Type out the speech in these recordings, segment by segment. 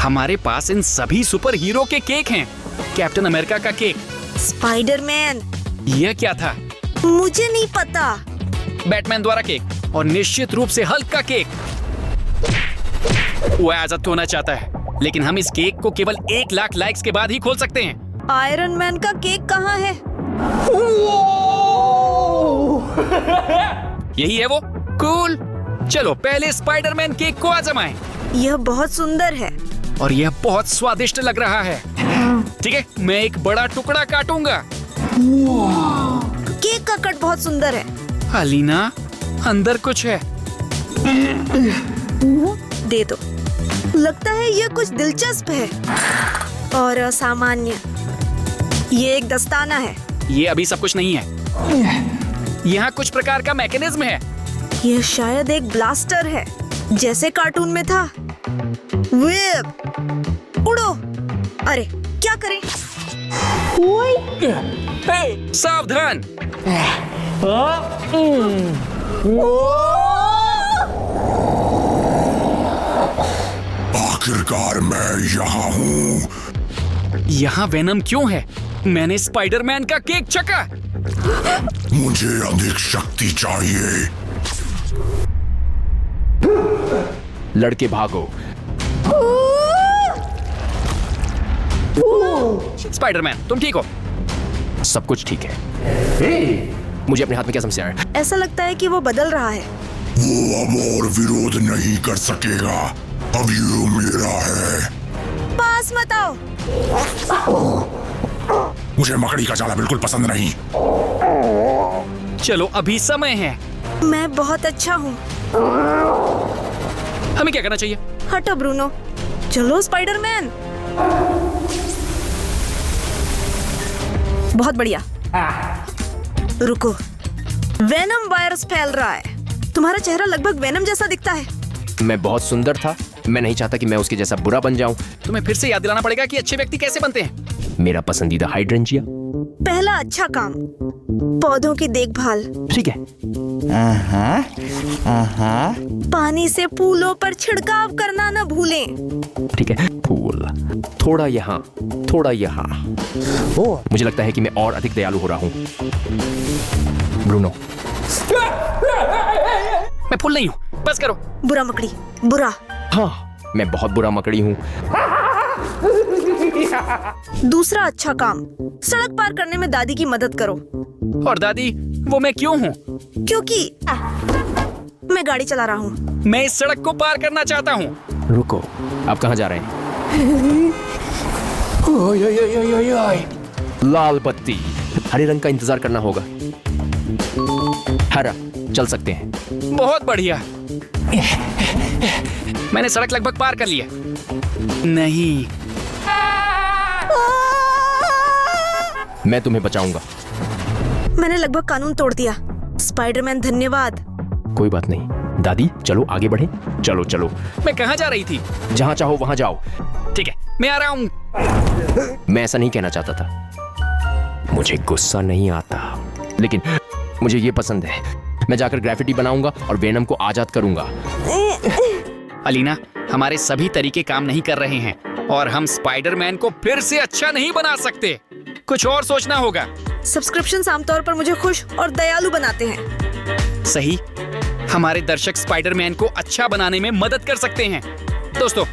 हमारे पास इन सभी super hero के केक हैं। कैप्टन अमेरिका का केक। स्पाइडरमैन। यह क्या था? मुझे नहीं पता। बैटमैन द्वारा केक और निश्चित रूप से हल्क का केक। वो आजाद होना चाहता है, लेकिन हम इस केक को केवल 1 लाख लाइक्स के बाद ही खोल सकते हैं। आयरन मैन का केक कहाँ है? यही है वो। कूल। चलो पहले स्पाइडरमैन केक को आजमाएं। यह बहुत सुंदर है। और यह बहुत स्वादिष्ट लग रहा है। ठीक है, मैं एक बड़ा टुकड़ा काटूंगा। केक का कट बहुत सुंदर है। अलीना, अंदर कुछ है। दे दो। लगता है यह कुछ दिलचस्प है और असामान्य। ये एक दस्ताना है। ये अभी सब कुछ नहीं है। यहाँ कुछ प्रकार का मैकेनिज्म है। यह शायद एक ब्लास्टर है, जैसे कार्टून में था। व्हिप! उड़ो! अरे क्या करें? सावधान! आखिरकार मैं यहाँ हूँ। यहाँ वेनम क्यों है? मैंने स्पाइडरमैन का केक चखा। मुझे अधिक शक्ति चाहिए। लड़के भागो। स्पाइडरमैन, तुम ठीक हो? सब कुछ ठीक है। मुझे अपने हाथ में क्या समस्या है? ऐसा लगता है कि वो बदल रहा है। वो अब और विरोध नहीं कर सकेगा। अब ये मेरा है। पास मत आओ। मुझे मकड़ी का जाला बिल्कुल पसंद नहीं। चलो अभी समय है। मैं बहुत अच्छा हूँ। हमें क्या करना चाहिए? हटो ब्रूनो। चलो स्पाइडरमैन। बहुत बढ़िया। रुको। वेनम वायरस फैल रहा है। तुम्हारा चेहरा लगभग वेनम जैसा दिखता है। मैं बहुत सुंदर था। मैं नहीं चाहता कि मैं उसके जैसा बुरा बन जाऊं। तुम्हें फिर से याद दिलाना पड़ेगा कि अच्छे व्यक्ति कैसे बनते हैं। मेरा पसंदीदा हाइड्रेंजिया। पहला अच्छा काम, पौधों की देखभाल। ठीक है। पानी से फूलों पर छिड़काव करना न भूलें। ठीक है। फूल थोड़ा यहाँ, थोड़ा यहाँ। मुझे लगता है कि मैं और अधिक दयालु हो रहा हूँ। ब्रूनो, मैं फूल नहीं हूँ। बस करो। बुरा मकड़ी, बुरा। हाँ, मैं बहुत बुरा मकड़ी हूँ। दूसरा अच्छा काम, सड़क पार करने में दादी की मदद करो। और दादी, वो मैं क्यों हूँ? क्योंकि मैं गाड़ी चला रहा हूँ। मैं इस सड़क को पार करना चाहता हूँ। रुको, आप कहाँ जा रहे हैं? लाल बत्ती। हरे रंग का इंतजार करना होगा। हरा, चल सकते हैं। बहुत बढ़िया। मैंने सड़क लगभग पार कर लिया। नहीं, मैं तुम्हें बचाऊंगा। मैंने लगभग कानून तोड़ दिया। स्पाइडरमैन धन्यवाद। कोई बात नहीं। दादी, चलो आगे बढ़े। चलो चलो। मैं कहाँ जा रही थी? जहाँ चाहो वहाँ जाओ। ठीक है, मैं आ रहा हूँ। मैं ऐसा नहीं कहना चाहता था। मुझे गुस्सा नहीं आता, लेकिन मुझे ये पसंद है। मैं जाकर ग्राफिटी बनाऊंगा और वेनम को आजाद करूंगा। अलीना, हमारे सभी तरीके काम नहीं कर रहे हैं और हम स्पाइडरमैन को फिर से अच्छा नहीं बना सकते। कुछ और सोचना होगा। सब्सक्रिप्शंस आमतौर पर मुझे खुश और दयालु बनाते हैं। सही। हमारे दर्शक स्पाइडरमैन को अच्छा बनाने में मदद कर सकते हैं। दोस्तों,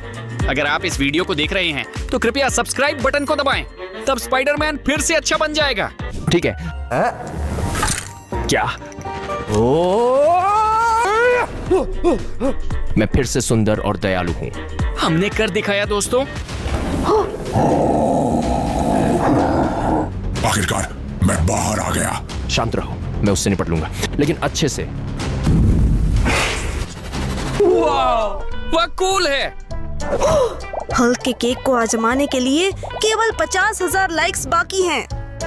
अगर आप इस वीडियो को देख रहे हैं तो कृपया सब्सक्राइब बटन को दबाएं। तब स्पाइडरमैन फिर से अच्छा बन जाएगा। ठीक है। क्या? मैं फिर से सुंदर और दयालु हूँ। हमने कर दिखाया दोस्तों। आखिरकार मैं बाहर आ गया। शांत रहो, मैं उससे निपट लूंगा, लेकिन अच्छे से। वह कूल है। हल्क के केक को आजमाने के लिए केवल 50,000 लाइक्स बाकी हैं।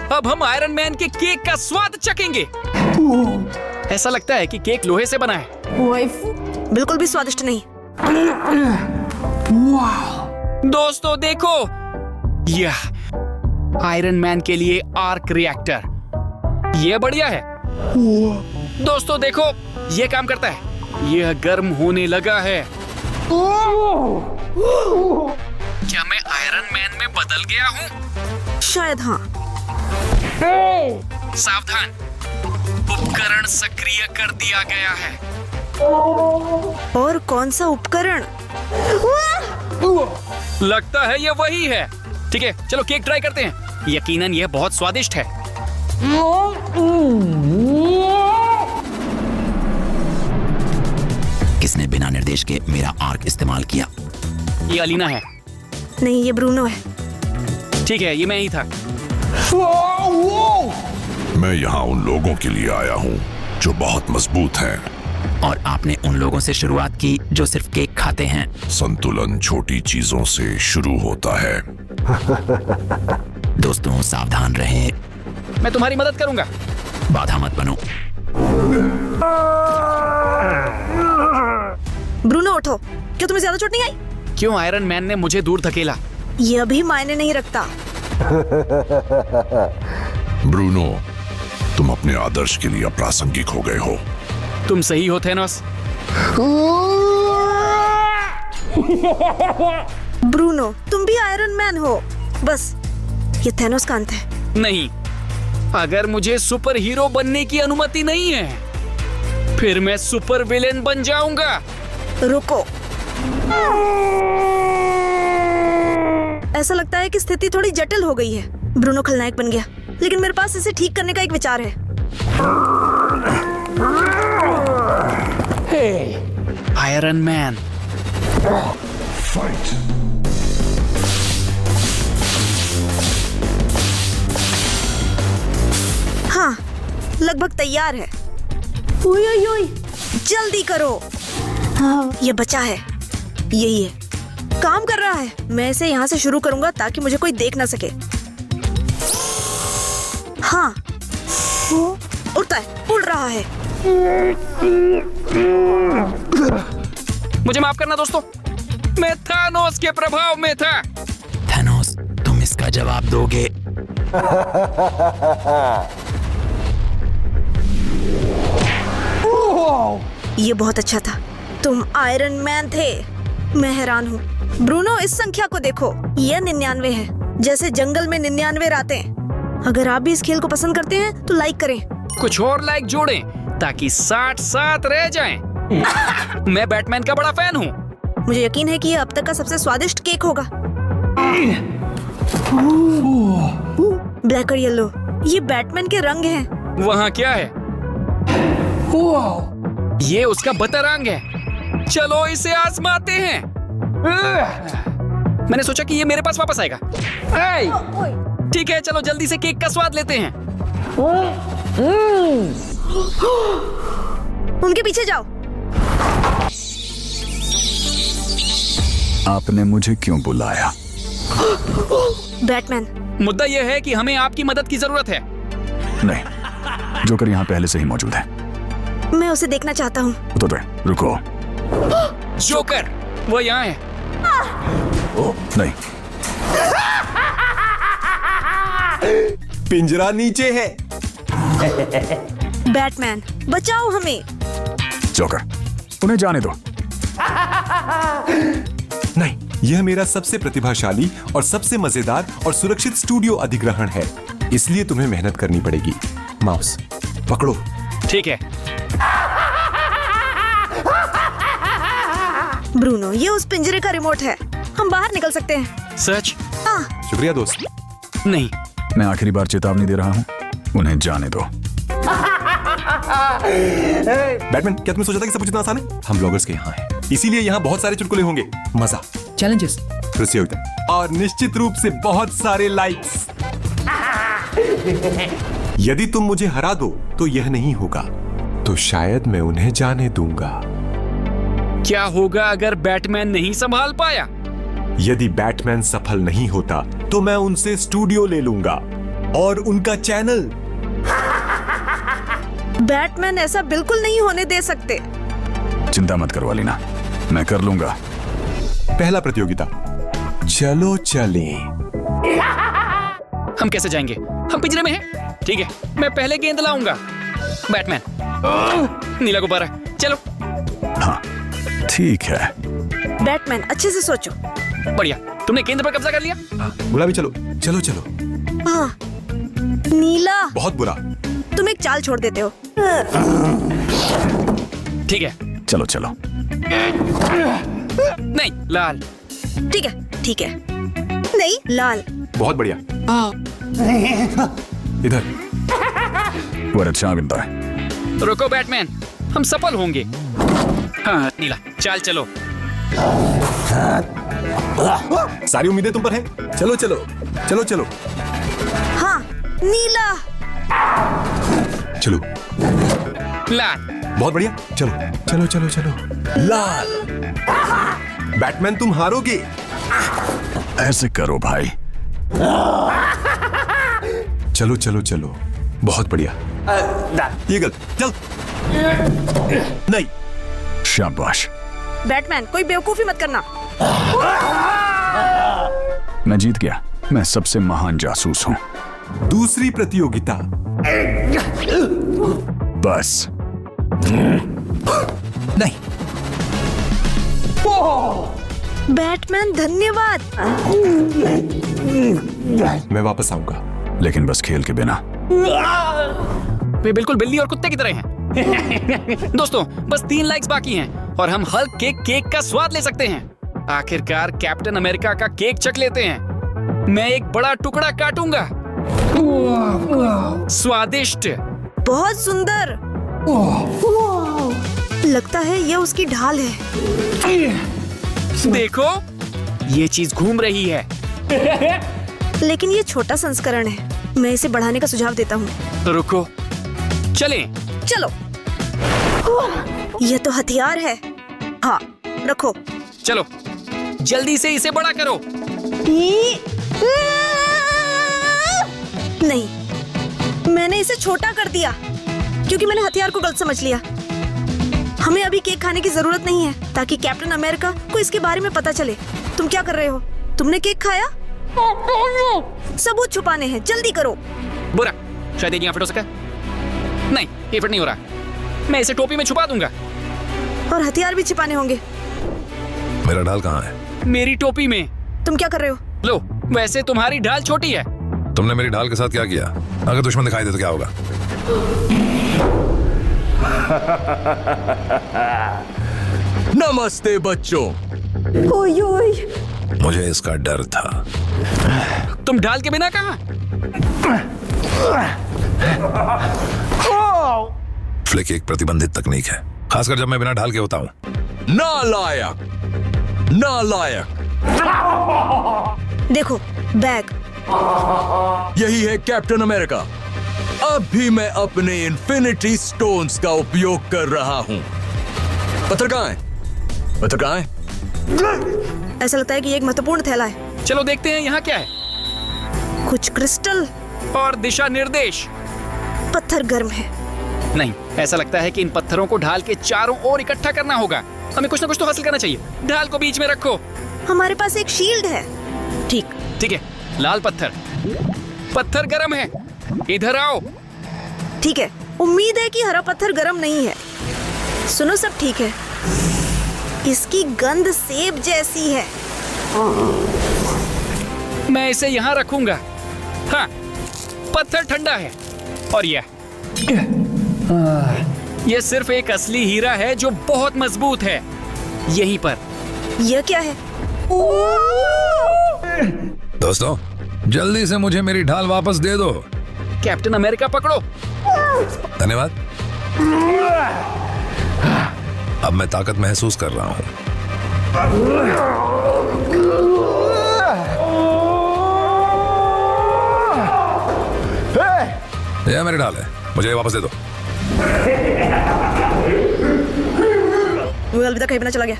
अब हम आयरन मैन के केक का स्वाद चखेंगे। ऐसा लगता है कि केक लोहे से बना है। बिल्कुल भी स्वादिष्ट नहीं। दोस्तों देखो, यह आयरन मैन के लिए आर्क रिएक्टर। यह बढ़िया है। दोस्तों देखो, यह काम करता है। यह गर्म होने लगा है। बदल गया हूँ? शायद हाँ। सावधान, उपकरण सक्रिय कर दिया गया है। और कौन सा उपकरण? लगता है ये वही है। ठीक है, चलो केक ट्राई करते हैं। यकीनन यह बहुत स्वादिष्ट है। किसने बिना निर्देश के मेरा आर्क इस्तेमाल किया? ये अलीना है। नहीं, ये ब्रूनो है। ठीक है, ये मैं ही था। मैं यहाँ उन लोगों के लिए आया हूँ जो बहुत मजबूत हैं। और आपने उन लोगों से शुरुआत की जो सिर्फ केक खाते हैं। संतुलन छोटी चीजों से शुरू होता है। दोस्तों, सावधान रहें। मैं तुम्हारी मदद करूंगा। बाधा मत बनो। ब्रूनो उठो। क्या तुम्हें ज्यादा चोट नहीं आई? क्यों आयरन मैन ने मुझे दूर धकेला? ये अभी मायने नहीं रखता। ब्रूनो, तुम अपने आदर्श के लिए अप्रासंगिक हो गए हो। तुम सही हो थेनोस। ब्रूनो, तुम भी आयरन मैन हो। बस ये थैनोस का अंत है। नहीं, अगर मुझे सुपर हीरो बनने की अनुमति नहीं है, फिर मैं सुपर विलेन बन जाऊंगा। रुको। ऐसा लगता है कि स्थिति थोड़ी जटिल हो गई है। ब्रूनो खलनायक बन गया, लेकिन मेरे पास इसे ठीक करने का एक विचार है। आयरन मैन, हाँ, लगभग तैयार है। ओय ओय ओय, जल्दी करो। हाँ, ये बचा है। यही है, काम कर रहा है। मैं इसे यहाँ से शुरू करूंगा ताकि मुझे कोई देख ना सके। हाँ, वो उड़ता है, उड़ रहा है। मुझे माफ करना दोस्तों, मैं थानोस के प्रभाव में था। थैनोस, तुम इसका जवाब दोगे। ये बहुत अच्छा था। तुम आयरन मैन थे। मैं हैरान हूँ। ब्रूनो, इस संख्या को देखो। यह 99 है, जैसे जंगल में 99 रातें। अगर आप भी इस खेल को पसंद करते हैं तो लाइक करें। कुछ और लाइक जोड़ें ताकि 60 रह जाएं। मैं बैटमैन का बड़ा फैन हूँ। मुझे यकीन है कि यह अब तक का सबसे स्वादिष्ट केक होगा। ब्लैक और येलो, ये बैटमैन के रंग हैं। वहाँ क्या है? ये उसका बतरंग है। चलो इसे आजमाते हैं। मैंने सोचा कि ये मेरे पास वापस आएगा। ठीक है, चलो जल्दी से केक का स्वाद लेते हैं। उनके पीछे जाओ। आपने मुझे क्यों बुलाया? बैटमैन, मुद्दा यह है कि हमें आपकी मदद की जरूरत है। नहीं, जोकर यहाँ पहले से ही मौजूद है। मैं उसे देखना चाहता हूँ। तो रुको। जोकर, वो यहाँ है। नहीं, पिंजरा नीचे है। बैटमैन, बचाओ हमें। जोकर, उन्हें जाने दो। नहीं, यह मेरा सबसे प्रतिभाशाली और सबसे मजेदार और सुरक्षित स्टूडियो अधिग्रहण है, इसलिए तुम्हें मेहनत करनी पड़ेगी। माउस पकड़ो। ठीक है। ब्रूनो, ये उस पिंजरे का रिमोट है। हम बाहर निकल सकते हैं। सच? शुक्रिया दोस्त। नहीं, मैं आखिरी बार चेतावनी दे रहा हूँ, उन्हें जाने दो। बैटमैन, क्या तुमने सोचा था कि सब कुछ इतना आसान है? हम ब्लॉगर्स के यहाँ हैं, इसीलिए यहाँ बहुत सारे चुटकुले होंगे, मजा, चैलेंजेस, प्रतियोगिता और निश्चित रूप से बहुत सारे लाइक्स। यदि तुम मुझे हरा दो तो यह नहीं होगा, तो शायद मैं उन्हें जाने दूंगा। क्या होगा अगर बैटमैन नहीं संभाल पाया? यदि बैटमैन सफल नहीं होता तो मैं उनसे स्टूडियो ले लूंगा और उनका चैनल। बैटमैन ऐसा बिल्कुल नहीं होने दे सकते। चिंता मत करो अलीना, मैं कर लूंगा। पहला प्रतियोगिता, चलो चलें। हम कैसे जाएंगे? हम पिंजरे में हैं। ठीक है, मैं पहले गेंद लाऊंगा। बैटमैन, नीला गुब्बारा, चलो। हाँ, ठीक है। बैटमैन, अच्छे से सोचो। बढ़िया। तुमने केंद्र पर कब्जा कर लिया। गुलाबी चलो चलो चलो। हाँ, नीला, बहुत बुरा। तुम एक चाल छोड़ देते हो। ठीक है। चलो चलो। नहीं, लाल। ठीक है, ठीक है। नहीं, लाल। बहुत बढ़िया। इधर। वो अच्छा गिनता है। रुको बैटमैन, हम सफल होंगे। हाँ नीला, चाल चलो। सारी उम्मीदें तुम पर हैं। चलो चलो चलो चलो। हाँ, नीला। चलो। लाल। बहुत बढ़िया। चलो चलो चलो चलो। लाल। बैटमैन तुम हारोगे। ऐसे करो भाई। चलो चलो चलो। बहुत बढ़िया। ये गलत। चल। नहीं। शाबाश। बैटमैन, कोई बेवकूफी मत करना। मैं जीत गया। मैं सबसे महान जासूस हूँ। दूसरी प्रतियोगिता। बस। नहीं, बैटमैन, धन्यवाद। मैं वापस आऊंगा। लेकिन बस खेल के बिना। वे बिल्कुल बिल्ली और कुत्ते की तरह हैं। दोस्तों, बस 3 लाइक्स बाकी हैं और हम हल्क के केक का स्वाद ले सकते हैं। आखिरकार कैप्टन अमेरिका का केक चख लेते हैं। मैं एक बड़ा टुकड़ा काटूंगा। स्वादिष्ट। बहुत सुंदर। लगता है यह उसकी ढाल है। देखो, ये चीज घूम रही है। लेकिन ये छोटा संस्करण है। मैं इसे बढ़ाने का सुझाव देता हूँ। रुको, चलें। चलो। यह तो हथियार है। हाँ, रखो। चलो, जल्दी से इसे बड़ा करो। नहीं, मैंने इसे छोटा कर दिया क्योंकि मैंने हथियार को गलत समझ लिया। हमें अभी केक खाने की जरूरत नहीं है ताकि कैप्टन अमेरिका को इसके बारे में पता चले। तुम क्या कर रहे हो? तुमने केक खाया? सबूत छुपाने हैं, जल्दी करो। बुरा, शायद यहाँ फिट हो सका। नहीं, ये फिट नहीं हो रहा। मैं इसे टोपी में छुपा दूंगा। और हथियार भी छिपाने होंगे। मेरा ढाल कहाँ है? मेरी टोपी में। तुम क्या कर रहे हो? लो, वैसे तुम्हारी ढाल छोटी है। तुमने मेरी ढाल के साथ क्या किया? अगर दुश्मन दिखाई दे तो क्या होगा? नमस्ते बच्चों। ओय ओय। मुझे इसका डर था। तुम ढाल के बिना कहाँ? फ्लिक एक प्रतिबंधित तकनीक है, खासकर जब मैं बिना ढाल के होता हूँ। नालायक, नालायक। देखो, बैग। यही है कैप्टन अमेरिका। अब भी मैं अपने इन्फिनिटी स्टोन्स का उपयोग कर रहा हूँ। पत्थर कहाँ है? पत्थर कहाँ है? ऐसा लगता है कि ये एक महत्वपूर्ण थैला है। चलो देखते हैं यहाँ क्या है। कुछ क्रिस्टल और दिशा निर्देश। पत्थर गर्म है। नहीं, ऐसा लगता है कि इन पत्थरों को ढाल के चारों ओर इकट्ठा करना होगा। हमें कुछ ना कुछ तो हासिल करना चाहिए। ढाल को बीच में रखो। हमारे पास एक शील्ड है। ठीक। ठीक है, लाल पत्थर। पत्थर गरम है, इधर आओ। ठीक है, उम्मीद है कि हरा पत्थर गर्म नहीं है। सुनो, सब ठीक है। इसकी गंध सेब जैसी है। मैं इसे यहाँ रखूंगा। हाँ, पत्थर ठंडा है। और यह सिर्फ एक असली हीरा है जो बहुत मजबूत है। यहीं पर। यह क्या है? दोस्तों, जल्दी से मुझे मेरी ढाल वापस दे दो। कैप्टन अमेरिका पकड़ो। धन्यवाद। अब मैं ताकत महसूस कर रहा हूँ। यह मेरी ढाल है, मुझे वापस दे दो। वो अलविदा कहीं भी ना चला गया।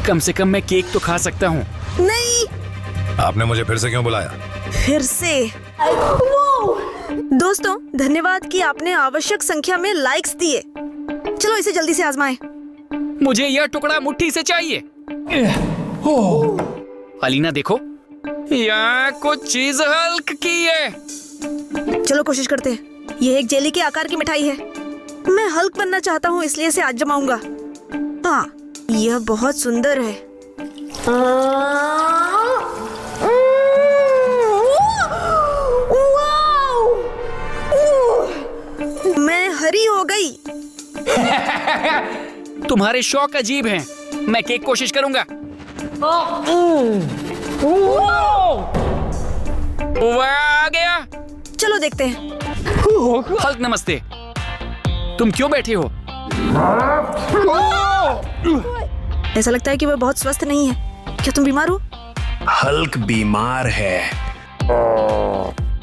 कम से कम मैं केक तो खा सकता हूँ। नहीं, आपने मुझे फिर से क्यों बुलाया? फिर से। दोस्तों, धन्यवाद कि आपने आवश्यक संख्या में लाइक्स दिए। चलो इसे जल्दी से आजमाएं। मुझे यह टुकड़ा मुट्ठी से चाहिए। अलीना देखो, यहाँ कुछ चीज हल्क की है। चलो कोशिश करते हैं। यह एक जेली के आकार की मिठाई है। मैं हल्क बनना चाहता हूँ, इसलिए इसे आजमाऊंगा। हाँ, यह बहुत सुंदर है। तुम्हारे शौक अजीब हैं। मैं केक कोशिश करूंगा। वाह, आ गया। चलो देखते हैं। हल्क नमस्ते। तुम क्यों बैठे हो? ऐसा लगता है कि वह बहुत स्वस्थ नहीं है। क्या तुम बीमार हो? हल्क बीमार है।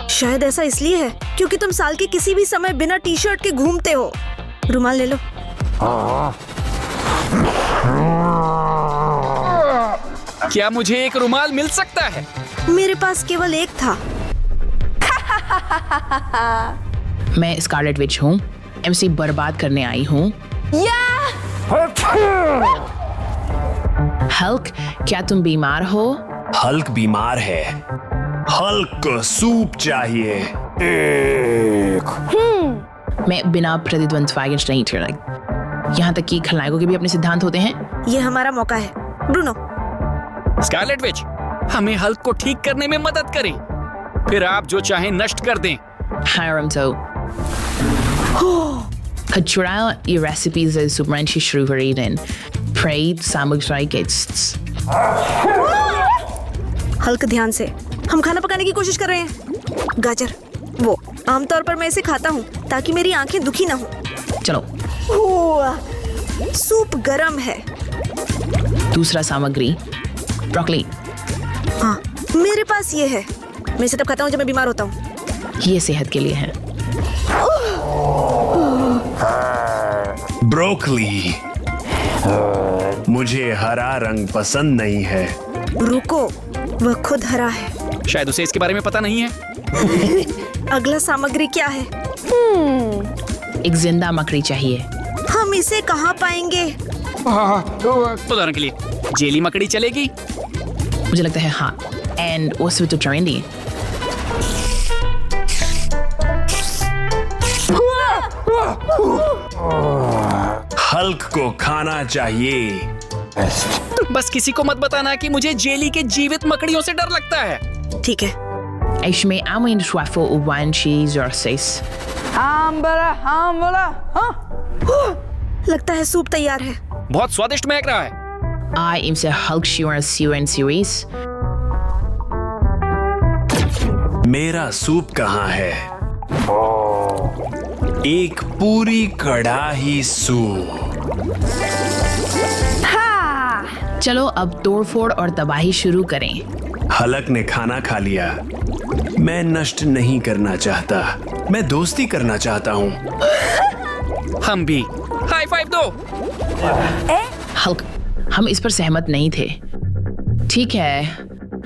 शायद ऐसा इसलिए है क्योंकि तुम साल के किसी भी समय बिना टी शर्ट के घूमते हो। रुमाल ले लो। क्या मुझे एक रुमाल मिल सकता है? मेरे पास केवल एक था। मैं स्कारलेट विच हूँ। एमसी बर्बाद करने आई हूँ। हल्क, क्या तुम बीमार हो? हल्क बीमार है। हल्क को सूप चाहिए। मैं बिना प्रतिद्वंद स्वागत नहीं ठहरा। यहाँ तक कि खलनायकों के भी अपने सिद्धांत होते हैं। ये हमारा मौका है। ब्रूनो, स्कारलेट विच, हमें हल्क को ठीक करने में मदद करें, फिर आप जो चाहें नष्ट कर दें। Haramto. Cultural i recipes är subranchi shruveridan. Prayed samugstraigests. Hulk ध्यान से। हम खाना पकाने की कोशिश कर रहे हैं। गाजर, वो आमतौर पर मैं इसे खाता हूँ ताकि मेरी आंखें दुखी ना हो। चलो, सूप गरम है। दूसरा सामग्री ब्रोकली। हाँ, मेरे पास ये है। मैं इसे तब खाता हूँ जब मैं बीमार होता हूँ। ये सेहत के लिए है। ब्रोकली। मुझे हरा रंग पसंद नहीं है। रुको, वह खुद हरा है। शायद उसे इसके बारे में पता नहीं है। अगला सामग्री क्या है? एक जिंदा मकड़ी चाहिए। हम इसे कहाँ पाएंगे? उदाहरण के लिए जेली मकड़ी चलेगी? मुझे लगता है हाँ। And also to trendy. Hulk को खाना चाहिए। बस किसी को मत बताना कि मुझे जेली के जीवित मकड़ियों से डर लगता है। ठीक है। Ich me amo in schwafel uwanchi zorsis. लगता है सूप तैयार है। बहुत स्वादिष्ट महक रहा है। I am se Hulk Shiwer Siwen series. मेरा सूप कहाँ है? एक पूरी कड़ाही सूप। चलो अब तोड़फोड़ और तबाही शुरू करें। हल्क ने खाना खा लिया। मैं नष्ट नहीं करना चाहता, मैं दोस्ती करना चाहता हूँ। हम भी। हाई फाइव दो। हल्क, हम इस पर सहमत नहीं थे। ठीक है,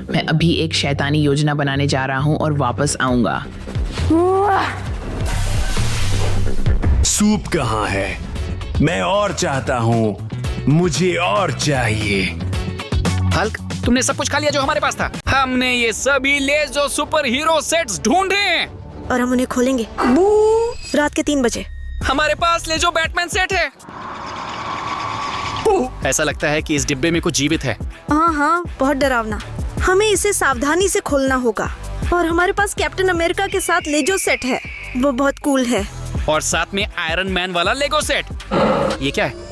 मैं अभी एक शैतानी योजना बनाने जा रहा हूँ और वापस आऊंगा। सूप कहाँ है? मैं और चाहता हूँ, मुझे और चाहिए। हल्क, तुमने सब कुछ खा लिया जो हमारे पास था। हमने ये सभी लेज़ो सुपर हीरो सेट्स ढूंढे हैं और हम उन्हें खोलेंगे रात के 3 बजे। हमारे पास लेज़ो बैटमैन सेट है। ऐसा लगता है कि इस डिब्बे में कुछ जीवित है। हाँ हाँ, बहुत डरावना। हमें इसे सावधानी से खोलना होगा। और हमारे पास कैप्टन अमेरिका के साथ लेजो सेट है, वो बहुत कूल है। और साथ में आयरन मैन वाला लेगो सेट। ये क्या है?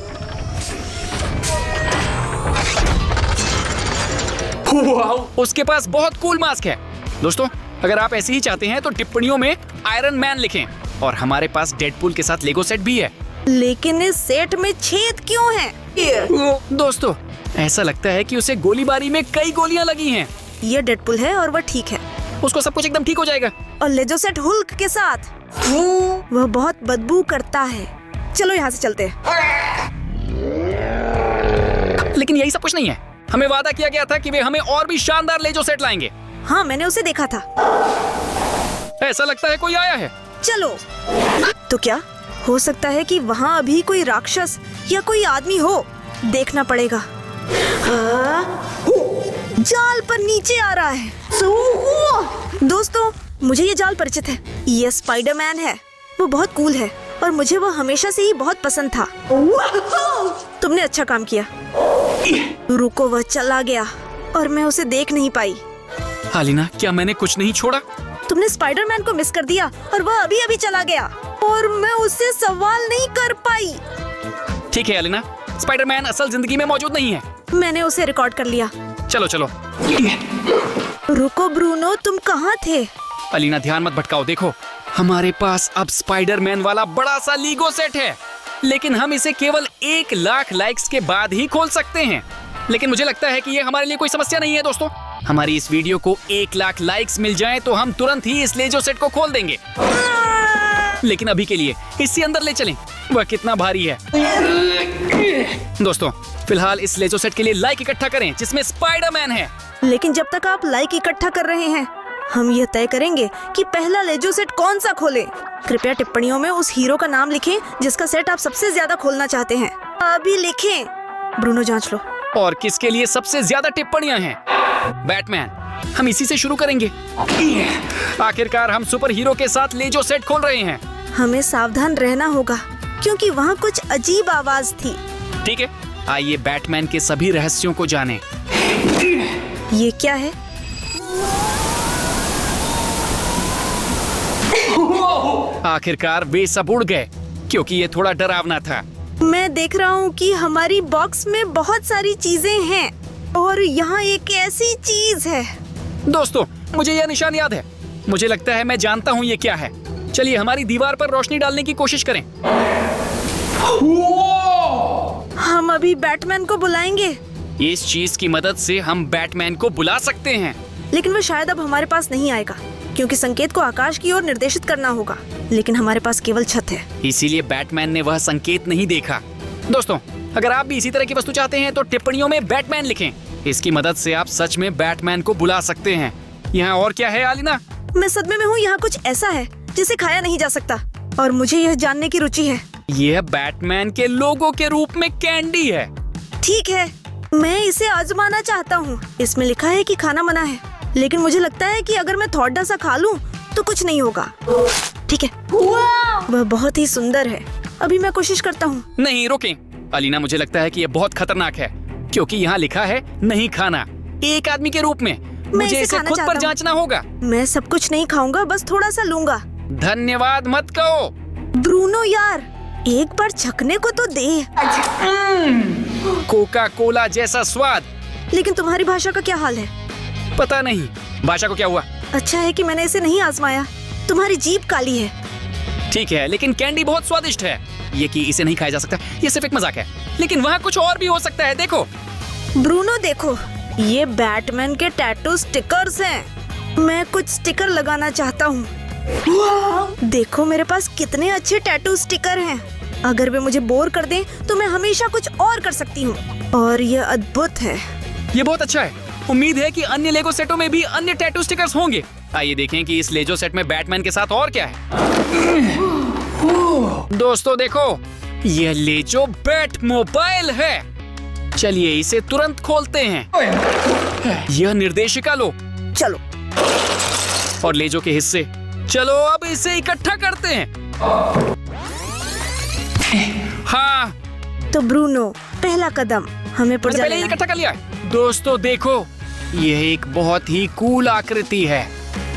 उसके पास बहुत कूल मास्क है। दोस्तों, अगर आप ऐसे ही चाहते हैं तो टिप्पणियों में आयरन मैन लिखें। और हमारे पास डेडपूल के साथ लेगो सेट भी है। लेकिन इस सेट में छेद क्यों हैं? दोस्तों, ऐसा लगता है कि उसे गोलीबारी में कई गोलियां लगी हैं। ये डेडपूल है और वह ठीक है। उसको सब कुछ एकदम ठीक हो जाएगा। और लेजो सेट हुल्क के साथ, वह बहुत बदबू करता है। चलो यहाँ से चलते हैं। लेकिन यही सब कुछ नहीं है। हमें वादा किया गया था कि वे हमें और भी शानदार लेजो सेट लाएंगे। हाँ, मैंने उसे देखा था। ऐसा लगता है कोई आया है। चलो। तो क्या हो सकता है कि वहाँ अभी कोई राक्षस या कोई आदमी हो? देखना पड़ेगा। जाल पर नीचे आ रहा है। दोस्तों, मुझे ये जाल परिचित है। ये स्पाइडरमैन है। वो बहुत कूल है और मुझे वो हमेशा से ही बहुत पसंद था। तुमने अच्छा काम किया। रुको, वह चला गया और मैं उसे देख नहीं पाई। हालिना, क्या मैंने कुछ नहीं छोड़ा? तुमने स्पाइडरमैन को मिस कर दिया और वह अभी अभी चला गया और मैं उससे सवाल नहीं कर पाई। ठीक है हालिना, स्पाइडरमैन असल जिंदगी में मौजूद नहीं है। मैंने उसे रिकॉर्ड कर लिया। चलो चलो। रुको ब्रूनो, तुम कहाँ थे? अलीना ध्यान मत भटकाओ। देखो, हमारे पास अब स्पाइडरमैन वाला बड़ा सा लीगो सेट है, लेकिन हम इसे केवल 1 लाख लाइक्स के बाद ही खोल सकते हैं। लेकिन मुझे लगता है कि ये हमारे लिए कोई समस्या नहीं है दोस्तों। हमारी इस वीडियो को 1 लाख लाइक्स मिल जाएं तो हम तुरंत ही इस लेजो सेट को खोल देंगे। लेकिन अभी के लिए इसे अंदर ले चलें। वह कितना भारी है। दोस्तों, फिलहाल इस लेजो सेट के लिए लाइक इकट्ठा करें जिसमें स्पाइडरमैन है। लेकिन जब तक आप लाइक इकट्ठा कर रहे हैं, हम ये तय करेंगे कि पहला लेजो सेट कौन सा खोलें। कृपया टिप्पणियों में उस हीरो का नाम लिखें जिसका सेट आप सबसे ज्यादा खोलना चाहते हैं। अभी लिखें। ब्रूनो, जांच लो। और किसके लिए सबसे ज्यादा टिप्पणियां हैं? बैटमैन। हम इसी से शुरू करेंगे। आखिरकार हम सुपर हीरो के साथ लेजो सेट खोल रहे हैं। हमें सावधान रहना होगा क्योंकि वहाँ कुछ अजीब आवाज थी। ठीक है, आइए बैटमैन के सभी रहस्यों को जानें। ये क्या है? आखिरकार वे सब उड़ गए क्योंकि ये थोड़ा डरावना था। मैं देख रहा हूँ कि हमारी बॉक्स में बहुत सारी चीजें हैं और यहाँ एक ऐसी चीज है। दोस्तों, मुझे यह निशान याद है। मुझे लगता है मैं जानता हूँ ये क्या है। चलिए हमारी दीवार पर रोशनी डालने की कोशिश करें। हम अभी बैटमैन को बुलाएंगे। इस चीज की मदद से हम बैटमैन को बुला सकते हैं। लेकिन वो शायद अब हमारे पास नहीं आएगा क्योंकि संकेत को आकाश की ओर निर्देशित करना होगा। लेकिन हमारे पास केवल छत है, इसीलिए बैटमैन ने वह संकेत नहीं देखा। दोस्तों, अगर आप भी इसी तरह की वस्तु चाहते हैं तो टिप्पणियों में बैटमैन लिखें। इसकी मदद से आप सच में बैटमैन को बुला सकते हैं। यहाँ और क्या है आलिना? मैं सदमे में हूँ। यहाँ कुछ ऐसा है जिसे खाया नहीं जा सकता और मुझे यह जानने की रुचि है। यह बैटमैन के लोगो के रूप में कैंडी है। ठीक है, मैं इसे आजमाना चाहता हूँ। इसमें लिखा है कि खाना मना है, लेकिन मुझे लगता है कि अगर मैं थोड़ा सा खा लूं तो कुछ नहीं होगा। ठीक है, वह बहुत ही सुंदर है। अभी मैं कोशिश करता हूँ। नहीं, रुकें अलीना, मुझे लगता है कि यह बहुत खतरनाक है क्योंकि यहाँ लिखा है नहीं खाना, एक आदमी के रूप में। मुझे इसे खुद पर जांचना होगा। मैं सब कुछ नहीं खाऊंगा, बस थोड़ा सा लूंगा। धन्यवाद मत कहो। ब्रूनो यार, एक बार चखने को तो दे। कोका कोला जैसा स्वाद। लेकिन तुम्हारी भाषा का क्या हाल है? पता नहीं भाषा को क्या हुआ। अच्छा है कि मैंने इसे नहीं आजमाया। तुम्हारी जीभ काली है। ठीक है, लेकिन कैंडी बहुत स्वादिष्ट है। ये कि इसे नहीं खाया जा सकता, ये सिर्फ एक मजाक है। लेकिन वहाँ कुछ और भी हो सकता है। देखो ब्रूनो, देखो, ये बैटमैन के टैटू स्टिकर्स हैं। मैं कुछ स्टिकर लगाना चाहता हूँ। देखो मेरे पास कितने अच्छे टैटू स्टिकर हैं। अगर वे मुझे बोर कर दें तो मैं हमेशा कुछ और कर सकती हूँ और ये अद्भुत है। ये बहुत अच्छा है। उम्मीद है कि अन्य लेगो सेटों में भी अन्य टैटू स्टिकर्स होंगे। आइए देखें कि इस लेजो सेट में बैटमैन के साथ और क्या है। दोस्तों देखो, यह लेजो बैट मोबाइल है। चलिए इसे तुरंत खोलते हैं। यह निर्देशिका लो। चलो। और लेजो के हिस्से। चलो अब इसे इकट्ठा करते हैं। हाँ, तो ब्रूनो, पहला कदम हमें पुर्जा पहले ही लेना है। इकट्ठा कर लिया है। दोस्तों देखो, यह एक बहुत ही कूल आकृति है।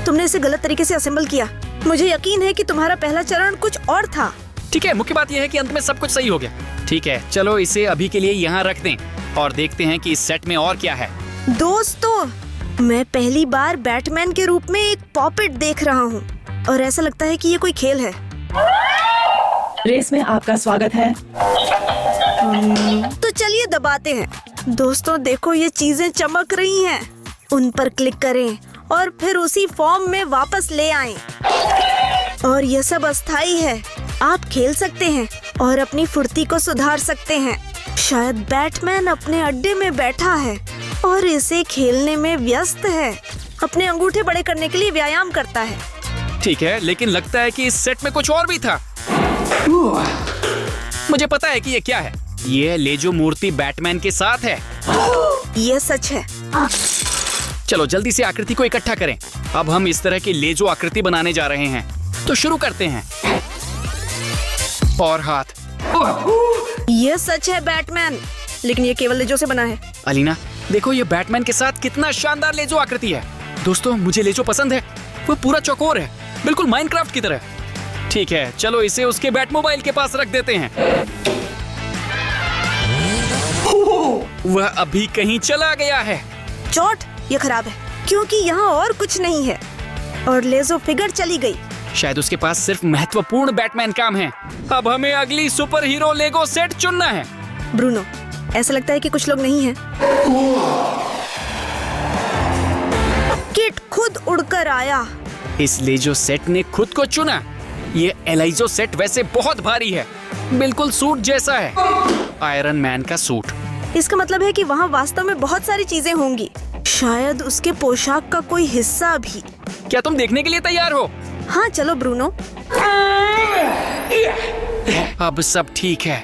तुमने इसे गलत तरीके से असेंबल किया। मुझे यकीन है कि तुम्हारा पहला चरण कुछ और था। ठीक है, मुख्य बात यह है कि अंत में सब कुछ सही हो गया। ठीक है, चलो इसे अभी के लिए यहाँ रख दें और देखते हैं कि इस सेट में और क्या है। दोस्तों, मैं पहली बार बैटमैन के रूप में एक पॉपेट देख रहा हूँ और ऐसा लगता है कि ये कोई खेल है। रेस में आपका स्वागत है। तो चलिए दबाते हैं। दोस्तों देखो, ये चीजें चमक रही हैं। उन पर क्लिक करें और फिर उसी फॉर्म में वापस ले आएं। और यह सब अस्थायी है। आप खेल सकते हैं और अपनी फुर्ती को सुधार सकते हैं। शायद बैटमैन अपने अड्डे में बैठा है और इसे खेलने में व्यस्त है। अपने अंगूठे बड़े करने के लिए व्यायाम करता है। ठीक है, लेकिन लगता है कि इस सेट में कुछ और भी था। मुझे पता है कि ये क्या है। ये लेजो मूर्ति बैटमैन के साथ है। ये सच है। चलो जल्दी से आकृति को इकट्ठा करें। अब हम इस तरह की लेजो आकृति बनाने जा रहे हैं, तो शुरू करते हैं। और हाथ। ये सच है बैटमैन, लेकिन ये केवल लेजो से बना है। अलीना देखो, ये बैटमैन के साथ कितना शानदार लेजो आकृति है। दोस्तों मुझे लेजो पसंद है। वो पूरा चौकोर है, बिल्कुल माइनक्राफ्ट की तरह। ठीक है, चलो इसे उसके बैट मोबाइल के पास रख देते हैं। वह अभी कहीं चला गया है। चोट ये खराब है क्योंकि यहाँ और कुछ नहीं है और लेजो फिगर चली गई। शायद उसके पास सिर्फ महत्वपूर्ण बैटमैन काम है। अब हमें अगली सुपर हीरो लेगो सेट चुनना है। ब्रूनो, ऐसा लगता है कि कुछ लोग नहीं हैं। किट खुद उड़कर आया। इस लेजो सेट ने खुद को चुना। ये एलाइजो सेट वैसे बहुत भारी है, बिल्कुल सूट जैसा है, आयरन मैन का सूट। इसका मतलब है कि वहाँ वास्तव में बहुत सारी चीजें होंगी, शायद उसके पोशाक का कोई हिस्सा भी। क्या तुम देखने के लिए तैयार हो? हाँ चलो ब्रूनो। अब सब ठीक है,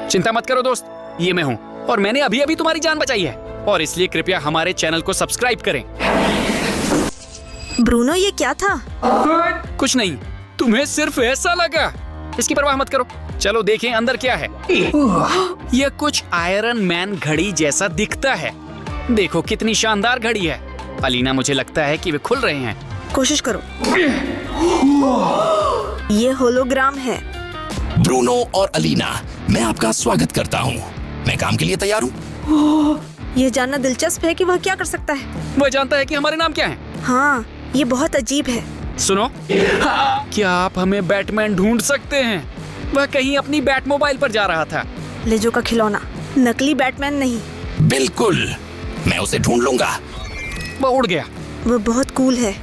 चिंता मत करो दोस्त, ये मैं हूँ और मैंने अभी अभी तुम्हारी जान बचाई है और इसलिए कृपया हमारे चैनल को सब्सक्राइब करें। ब्रूनो ये क्या था? कुछ नहीं, तुम्हें सिर्फ ऐसा लगा। इसकी परवाह मत करो, चलो देखें अंदर क्या है। यह कुछ आयरन मैन घड़ी जैसा दिखता है। देखो कितनी शानदार घड़ी है। अलीना, मुझे लगता है कि वे खुल रहे हैं। कोशिश करो। ये होलोग्राम है। ब्रूनो और अलीना, मैं आपका स्वागत करता हूँ। मैं काम के लिए तैयार हूँ। ये जानना दिलचस्प है कि वह क्या कर सकता है। वह जानता है कि हमारे नाम क्या हैं। हाँ, ये बहुत अजीब है। सुनो, क्या आप हमें बैटमैन ढूंढ सकते हैं? वह कहीं अपनी बैट मोबाइल पर जा रहा था। लेजो का खिलौना, नकली बैटमैन नहीं। बिल्कुल, मैं उसे ढूंढ लूंगा। वह उड़ गया। वह बहुत कूल है।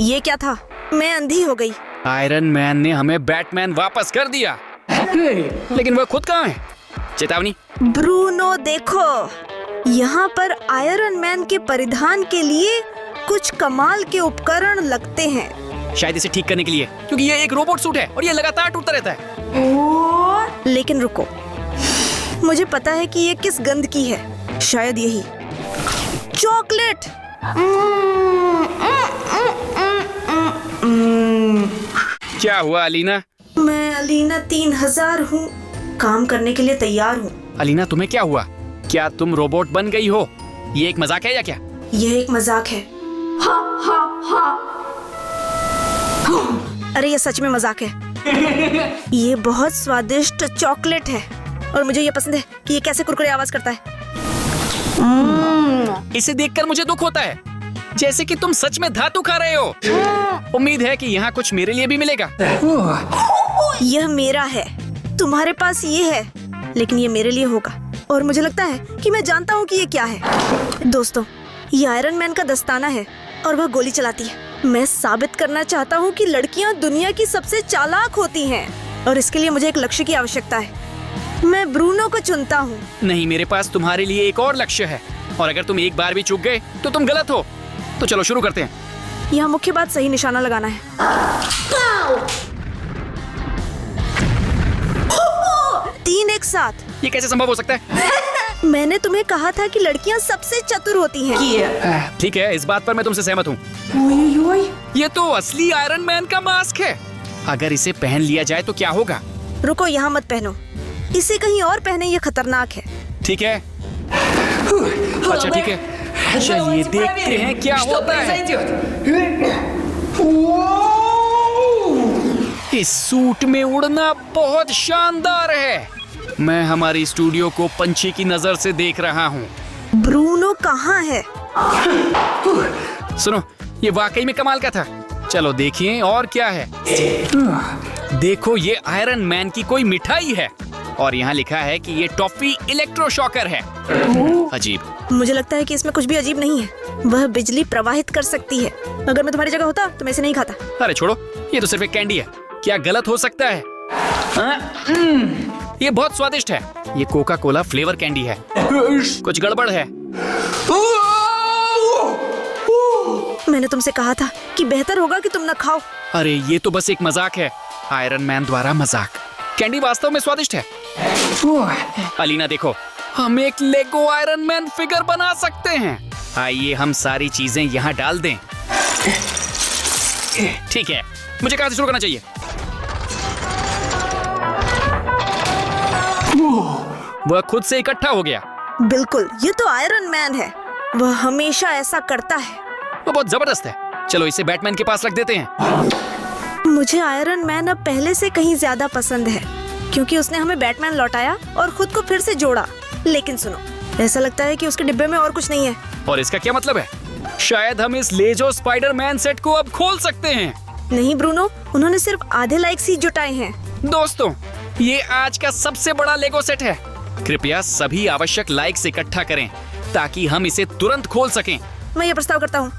ये क्या था? मैं अंधी हो गई। आयरन मैन ने हमें बैटमैन वापस कर दिया, लेकिन वह खुद कहाँ है? चेतावनी। ब्रूनो देखो, यहाँ पर आयरन मैन के परिधान के लिए कुछ कमाल के उपकरण लगते हैं। शायद इसे ठीक करने के लिए, क्योंकि ये एक रोबोट सूट है और ये लगातार टूटता रहता है। लेकिन रुको, मुझे पता है कि ये किस गंध की है। शायद यही चॉकलेट। क्या हुआ अलीना? मैं अलीना 3000 हूँ, काम करने के लिए तैयार हूँ। अलीना, तुम्हें क्या हुआ? क्या तुम रोबोट बन गई हो? ये एक मजाक है या क्या? यह एक मजाक है। अरे ये सच में मजाक है। ये बहुत स्वादिष्ट चॉकलेट है और मुझे ये पसंद है कि ये कैसे कुरकुरे आवाज करता है। इसे देखकर मुझे दुख होता है, जैसे कि तुम सच में धातु खा रहे हो। उम्मीद है कि यहाँ कुछ मेरे लिए भी मिलेगा। यह मेरा है, तुम्हारे पास ये है, लेकिन ये मेरे लिए होगा और मुझे लगता है कि मैं जानता हूँ कि ये क्या है। दोस्तों, ये आयरन मैन का दस्ताना है और वह गोली चलाती है। मैं साबित करना चाहता हूँ कि लड़कियाँ दुनिया की सबसे चालाक होती हैं और इसके लिए मुझे एक लक्ष्य की आवश्यकता है। मैं ब्रूनो को चुनता हूँ। नहीं, मेरे पास तुम्हारे लिए एक और लक्ष्य है और अगर तुम एक बार भी चूक गए तो तुम गलत हो। तो चलो शुरू करते हैं। यहाँ मुख्य बात सही निशाना लगाना है। 3 एक साथ। ये कैसे संभव हो सकता है? मैंने तुम्हें कहा था कि लड़कियाँ सबसे चतुर होती हैं। ठीक है, इस बात पर मैं तुमसे सहमत हूँ। ये तो असली आयरन मैन का मास्क है। अगर इसे पहन लिया जाए तो क्या होगा? रुको, यहाँ मत पहनो, इसे कहीं और पहने, ये खतरनाक है। ठीक है, अच्छा ठीक है, चलिए देखते हैं क्या होता है। इस सूट में उड़ना बहुत शानदार है। मैं हमारी स्टूडियो को पंछी की नजर से देख रहा हूँ। ब्रूनो कहाँ है? सुनो, ये वाकई में कमाल का था। चलो देखिए और क्या है। देखो, ये आयरन मैन की कोई मिठाई है और यहाँ लिखा है कि ये टॉफी इलेक्ट्रोशॉकर है। अजीब। मुझे लगता है कि इसमें कुछ भी अजीब नहीं है। वह बिजली प्रवाहित कर सकती है। अगर मैं तुम्हारी जगह होता तो मैं इसे नहीं खाता। अरे छोड़ो, ये तो सिर्फ एक कैंडी है, क्या गलत हो सकता है? ये बहुत स्वादिष्ट है। ये कोका कोला फ्लेवर कैंडी है। कुछ गड़बड़ है। मैंने तुमसे कहा था कि बेहतर होगा कि तुम न खाओ। अरे ये तो बस एक मजाक है, आयरन मैन द्वारा मजाक। कैंडी वास्तव में स्वादिष्ट है। अलीना देखो, हम एक लेगो आयरन मैन फिगर बना सकते हैं। आइए हम सारी चीजें यहाँ डाल दें। ठीक है, मुझे कहाँ से शुरू करना चाहिए? वह खुद से इकट्ठा हो गया। बिल्कुल, ये तो आयरन मैन है। वह हमेशा ऐसा करता है। वो बहुत जबरदस्त है। चलो इसे बैटमैन के पास रख देते हैं। मुझे आयरन मैन अब पहले से कहीं ज्यादा पसंद है, क्योंकि उसने हमें बैटमैन लौटाया और खुद को फिर से जोड़ा। लेकिन सुनो, ऐसा लगता है कि उसके डिब्बे में और कुछ नहीं है। और इसका क्या मतलब है? शायद हम इस लेजो स्पाइडरमैन सेट को अब खोल सकते हैं। नहीं ब्रूनो, उन्होंने सिर्फ आधे लाइक्स ही जुटाए हैं। दोस्तों, ये आज का सबसे बड़ा लेगो सेट है। कृपया सभी आवश्यक लाइक्स इकट्ठा करें ताकि हम इसे तुरंत खोल सकें। मैं ये प्रस्ताव करता हूँ,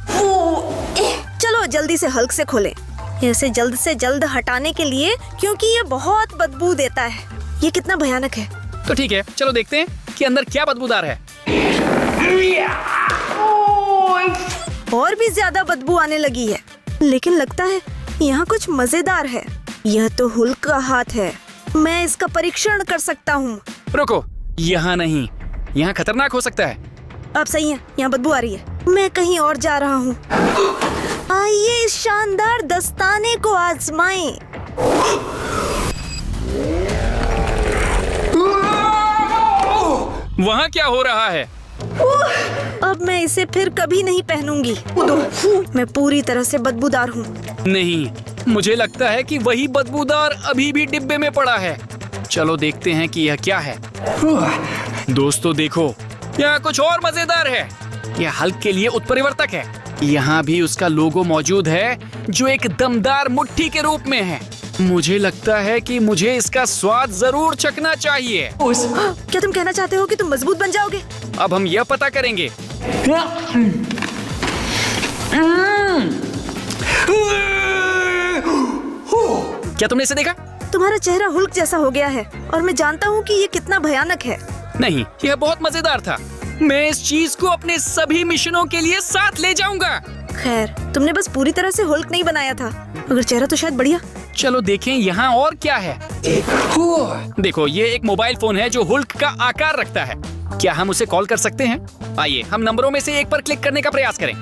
चलो जल्दी से हल्क से खोलें। इसे जल्द से जल्द हटाने के लिए, क्योंकि ये बहुत बदबू देता है। ये कितना भयानक है। तो ठीक है, चलो देखते हैं कि अंदर क्या बदबूदार है। और भी ज्यादा बदबू आने लगी है, लेकिन लगता है यहाँ कुछ मजेदार है। यह तो हुल्क का हाथ है, मैं इसका परीक्षण कर सकता हूँ। रुको, यहाँ नहीं, यहाँ खतरनाक हो सकता है। अब सही है, यहाँ बदबू आ रही है। मैं कहीं और जा रहा हूँ। आइए इस शानदार दस्ताने को आजमाएं। वहाँ क्या हो रहा है? अब मैं इसे फिर कभी नहीं पहनूंगी। मैं पूरी तरह से बदबूदार हूँ। नहीं, मुझे लगता है कि वही बदबूदार अभी भी डिब्बे में पड़ा है। चलो देखते हैं कि यह क्या है। दोस्तों देखो, यहाँ कुछ और मजेदार है। यह हल्क के लिए उत्परिवर्तक है। यहाँ भी उसका लोगो मौजूद है, जो एक दमदार मुट्ठी के रूप में है। मुझे लगता है कि मुझे इसका स्वाद जरूर चखना चाहिए। क्या तुम कहना चाहते हो कि तुम मजबूत बन जाओगे? अब हम यह पता करेंगे। क्या तुमने इसे देखा? तुम्हारा चेहरा हुल्क जैसा हो गया है, और मैं जानता हूँ कि ये कितना भयानक है। नहीं, यह बहुत मजेदार था। मैं इस चीज को अपने सभी मिशनों के लिए साथ ले जाऊंगा। खैर, तुमने बस पूरी तरह से हुल्क नहीं बनाया था, मगर चेहरा तो शायद बढ़िया। चलो देखें यहाँ और क्या है। देखो, ये एक मोबाइल फोन है जो हुल्क का आकार रखता है। क्या हम उसे कॉल कर सकते हैं? आइए हम नंबरों में से एक पर क्लिक करने का प्रयास करें।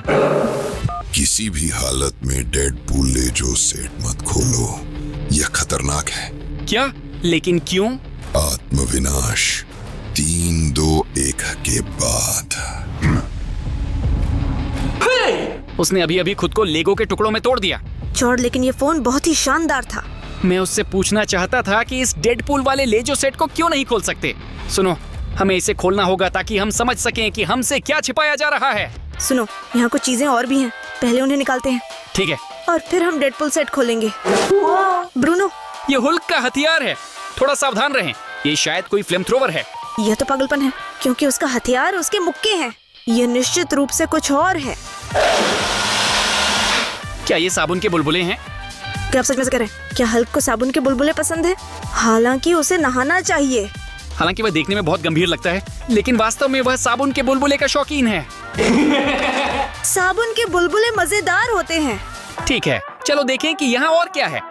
किसी भी हालत में डेडपूल लेजो सेट मत खोलो, यह खतरनाक है। क्या? लेकिन क्यों? आत्मविनाश 3, 2, 1 के बाद। उसने अभी अभी खुद को लेगो के टुकड़ों में तोड़ दिया। चोर, लेकिन ये फोन बहुत ही शानदार था। मैं उससे पूछना चाहता था कि इस डेडपूल वाले लेजो सेट को क्यों नहीं खोल सकते। सुनो, हमें इसे खोलना होगा ताकि हम समझ सकें कि हमसे क्या छिपाया जा रहा है। सुनो, यहाँ कुछ चीजें और भी हैं, पहले उन्हें निकालते हैं। ठीक है। और फिर हम डेडपूल सेट खोलेंगे। ब्रूनो, ये हुल्क का हथियार है, थोड़ा सावधान रहें। ये शायद कोई फ्लेम थ्रोवर है। यह तो पागलपन है, क्योंकि उसका हथियार उसके मुक्के हैं। यह निश्चित रूप से कुछ और है। क्या ये साबुन के बुलबुले हैं? क्या आप सच में से कह रहे हैं? क्या हल्क को साबुन के बुलबुले पसंद है? हालांकि उसे नहाना चाहिए। हालांकि वह देखने में बहुत गंभीर लगता है, लेकिन वास्तव में वह साबुन के बुलबुले का शौकीन है। साबुन के बुलबुले मजेदार होते हैं। ठीक है, चलो देखें कि यहाँ और क्या है।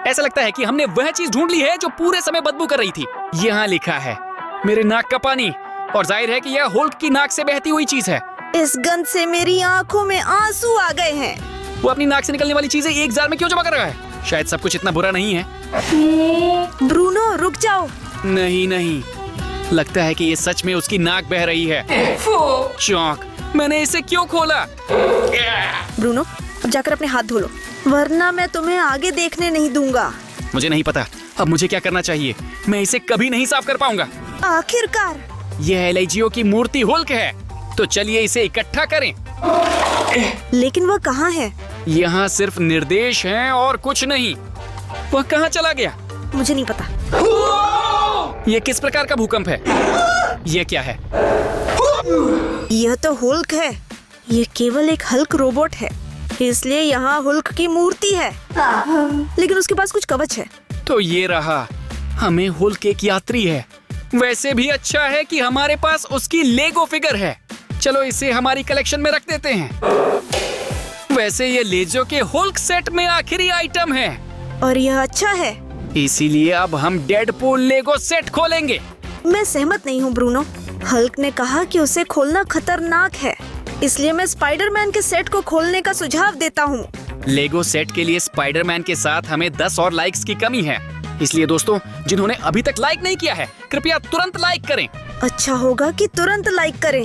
ऐसा लगता है कि हमने वह चीज ढूंढ ली है जो पूरे समय बदबू कर रही थी। यहाँ लिखा है मेरे नाक का पानी, और जाहिर है कि यह हुल्क की नाक से बहती हुई चीज है। इस गंध से मेरी आंखों में आंसू आ गए हैं। वो अपनी नाक से निकलने वाली चीजें एक जार में क्यों जमा कर रहा है? शायद सब कुछ इतना बुरा नहीं है। ब्रूनो, रुक जाओ। नहीं नहीं, लगता है कि ये सच में उसकी नाक बह रही है। चौंक, मैंने इसे क्यों खोला? ब्रूनो, अब जाकर अपने हाथ धो लो, वरना मैं तुम्हें आगे देखने नहीं दूंगा। मुझे नहीं पता अब मुझे क्या करना चाहिए। मैं इसे कभी नहीं साफ कर पाऊंगा। आखिरकार यह एलआईजीओ की मूर्ति हुल्क है, तो चलिए इसे इकट्ठा करें। लेकिन वह कहाँ है? यहाँ सिर्फ निर्देश हैं और कुछ नहीं। वह कहाँ चला गया? मुझे नहीं पता। यह किस प्रकार का भूकंप है? यह क्या है? यह तो हुल्क है। यह केवल एक हल्क रोबोट है, इसलिए यहाँ हुल्क की मूर्ति है, लेकिन उसके पास कुछ कवच है। तो ये रहा, हमें हुल्क एक यात्री है। वैसे भी अच्छा है कि हमारे पास उसकी लेगो फिगर है। चलो इसे हमारी कलेक्शन में रख देते हैं। वैसे ये लेजो के हुल्क सेट में आखिरी आइटम है, और यह अच्छा है। इसीलिए अब हम डेडपूल लेगो सेट खोलेंगे। मैं सहमत नहीं हूँ ब्रूनो। हल्क ने कहा कि उसे खोलना खतरनाक है, इसलिए मैं स्पाइडरमैन के सेट को खोलने का सुझाव देता हूँ। लेगो सेट के लिए स्पाइडरमैन के साथ हमें 10 और लाइक्स की कमी है। इसलिए दोस्तों, जिन्होंने अभी तक लाइक नहीं किया है, कृपया तुरंत लाइक करें। अच्छा होगा कि तुरंत लाइक करें,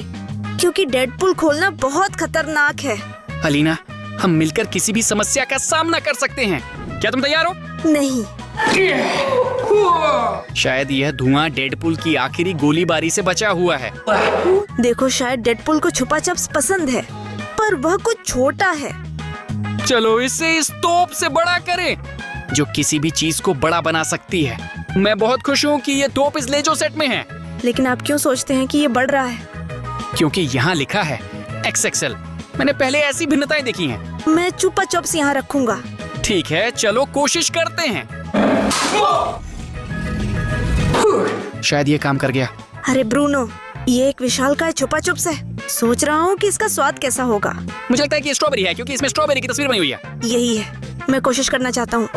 क्योंकि डेडपूल खोलना बहुत खतरनाक है। अलीना, हम मिलकर किसी भी समस्या का सामना कर सकते हैं। क्या तुम तैयार हो? नहीं, शायद यह धुआं डेडपुल की आखिरी गोलीबारी से बचा हुआ है। देखो, शायद डेडपुल को छुपा चप्स पसंद है, पर वह कुछ छोटा है। चलो इसे इस तोप से बड़ा करें, जो किसी भी चीज को बड़ा बना सकती है। मैं बहुत खुश हूँ कि ये तोप इस लेजो सेट में है। लेकिन आप क्यों सोचते हैं कि ये बढ़ रहा है? क्योंकि यहाँ लिखा है XXL। मैंने पहले ऐसी भिन्नताएं देखी हैं। मैं छुपा चप्स यहाँ रखूंगा। ठीक है, चलो कोशिश करते हैं। शायद ये काम कर गया। अरे ब्रूनो, ये एक विशालकाय छुपा चप्स है। सोच रहा हूँ कि इसका स्वाद कैसा होगा। मुझे लगता है कि ये स्ट्रॉबेरी है, क्योंकि इसमें स्ट्रॉबेरी की तस्वीर बनी हुई है। यही है, मैं कोशिश करना चाहता हूँ।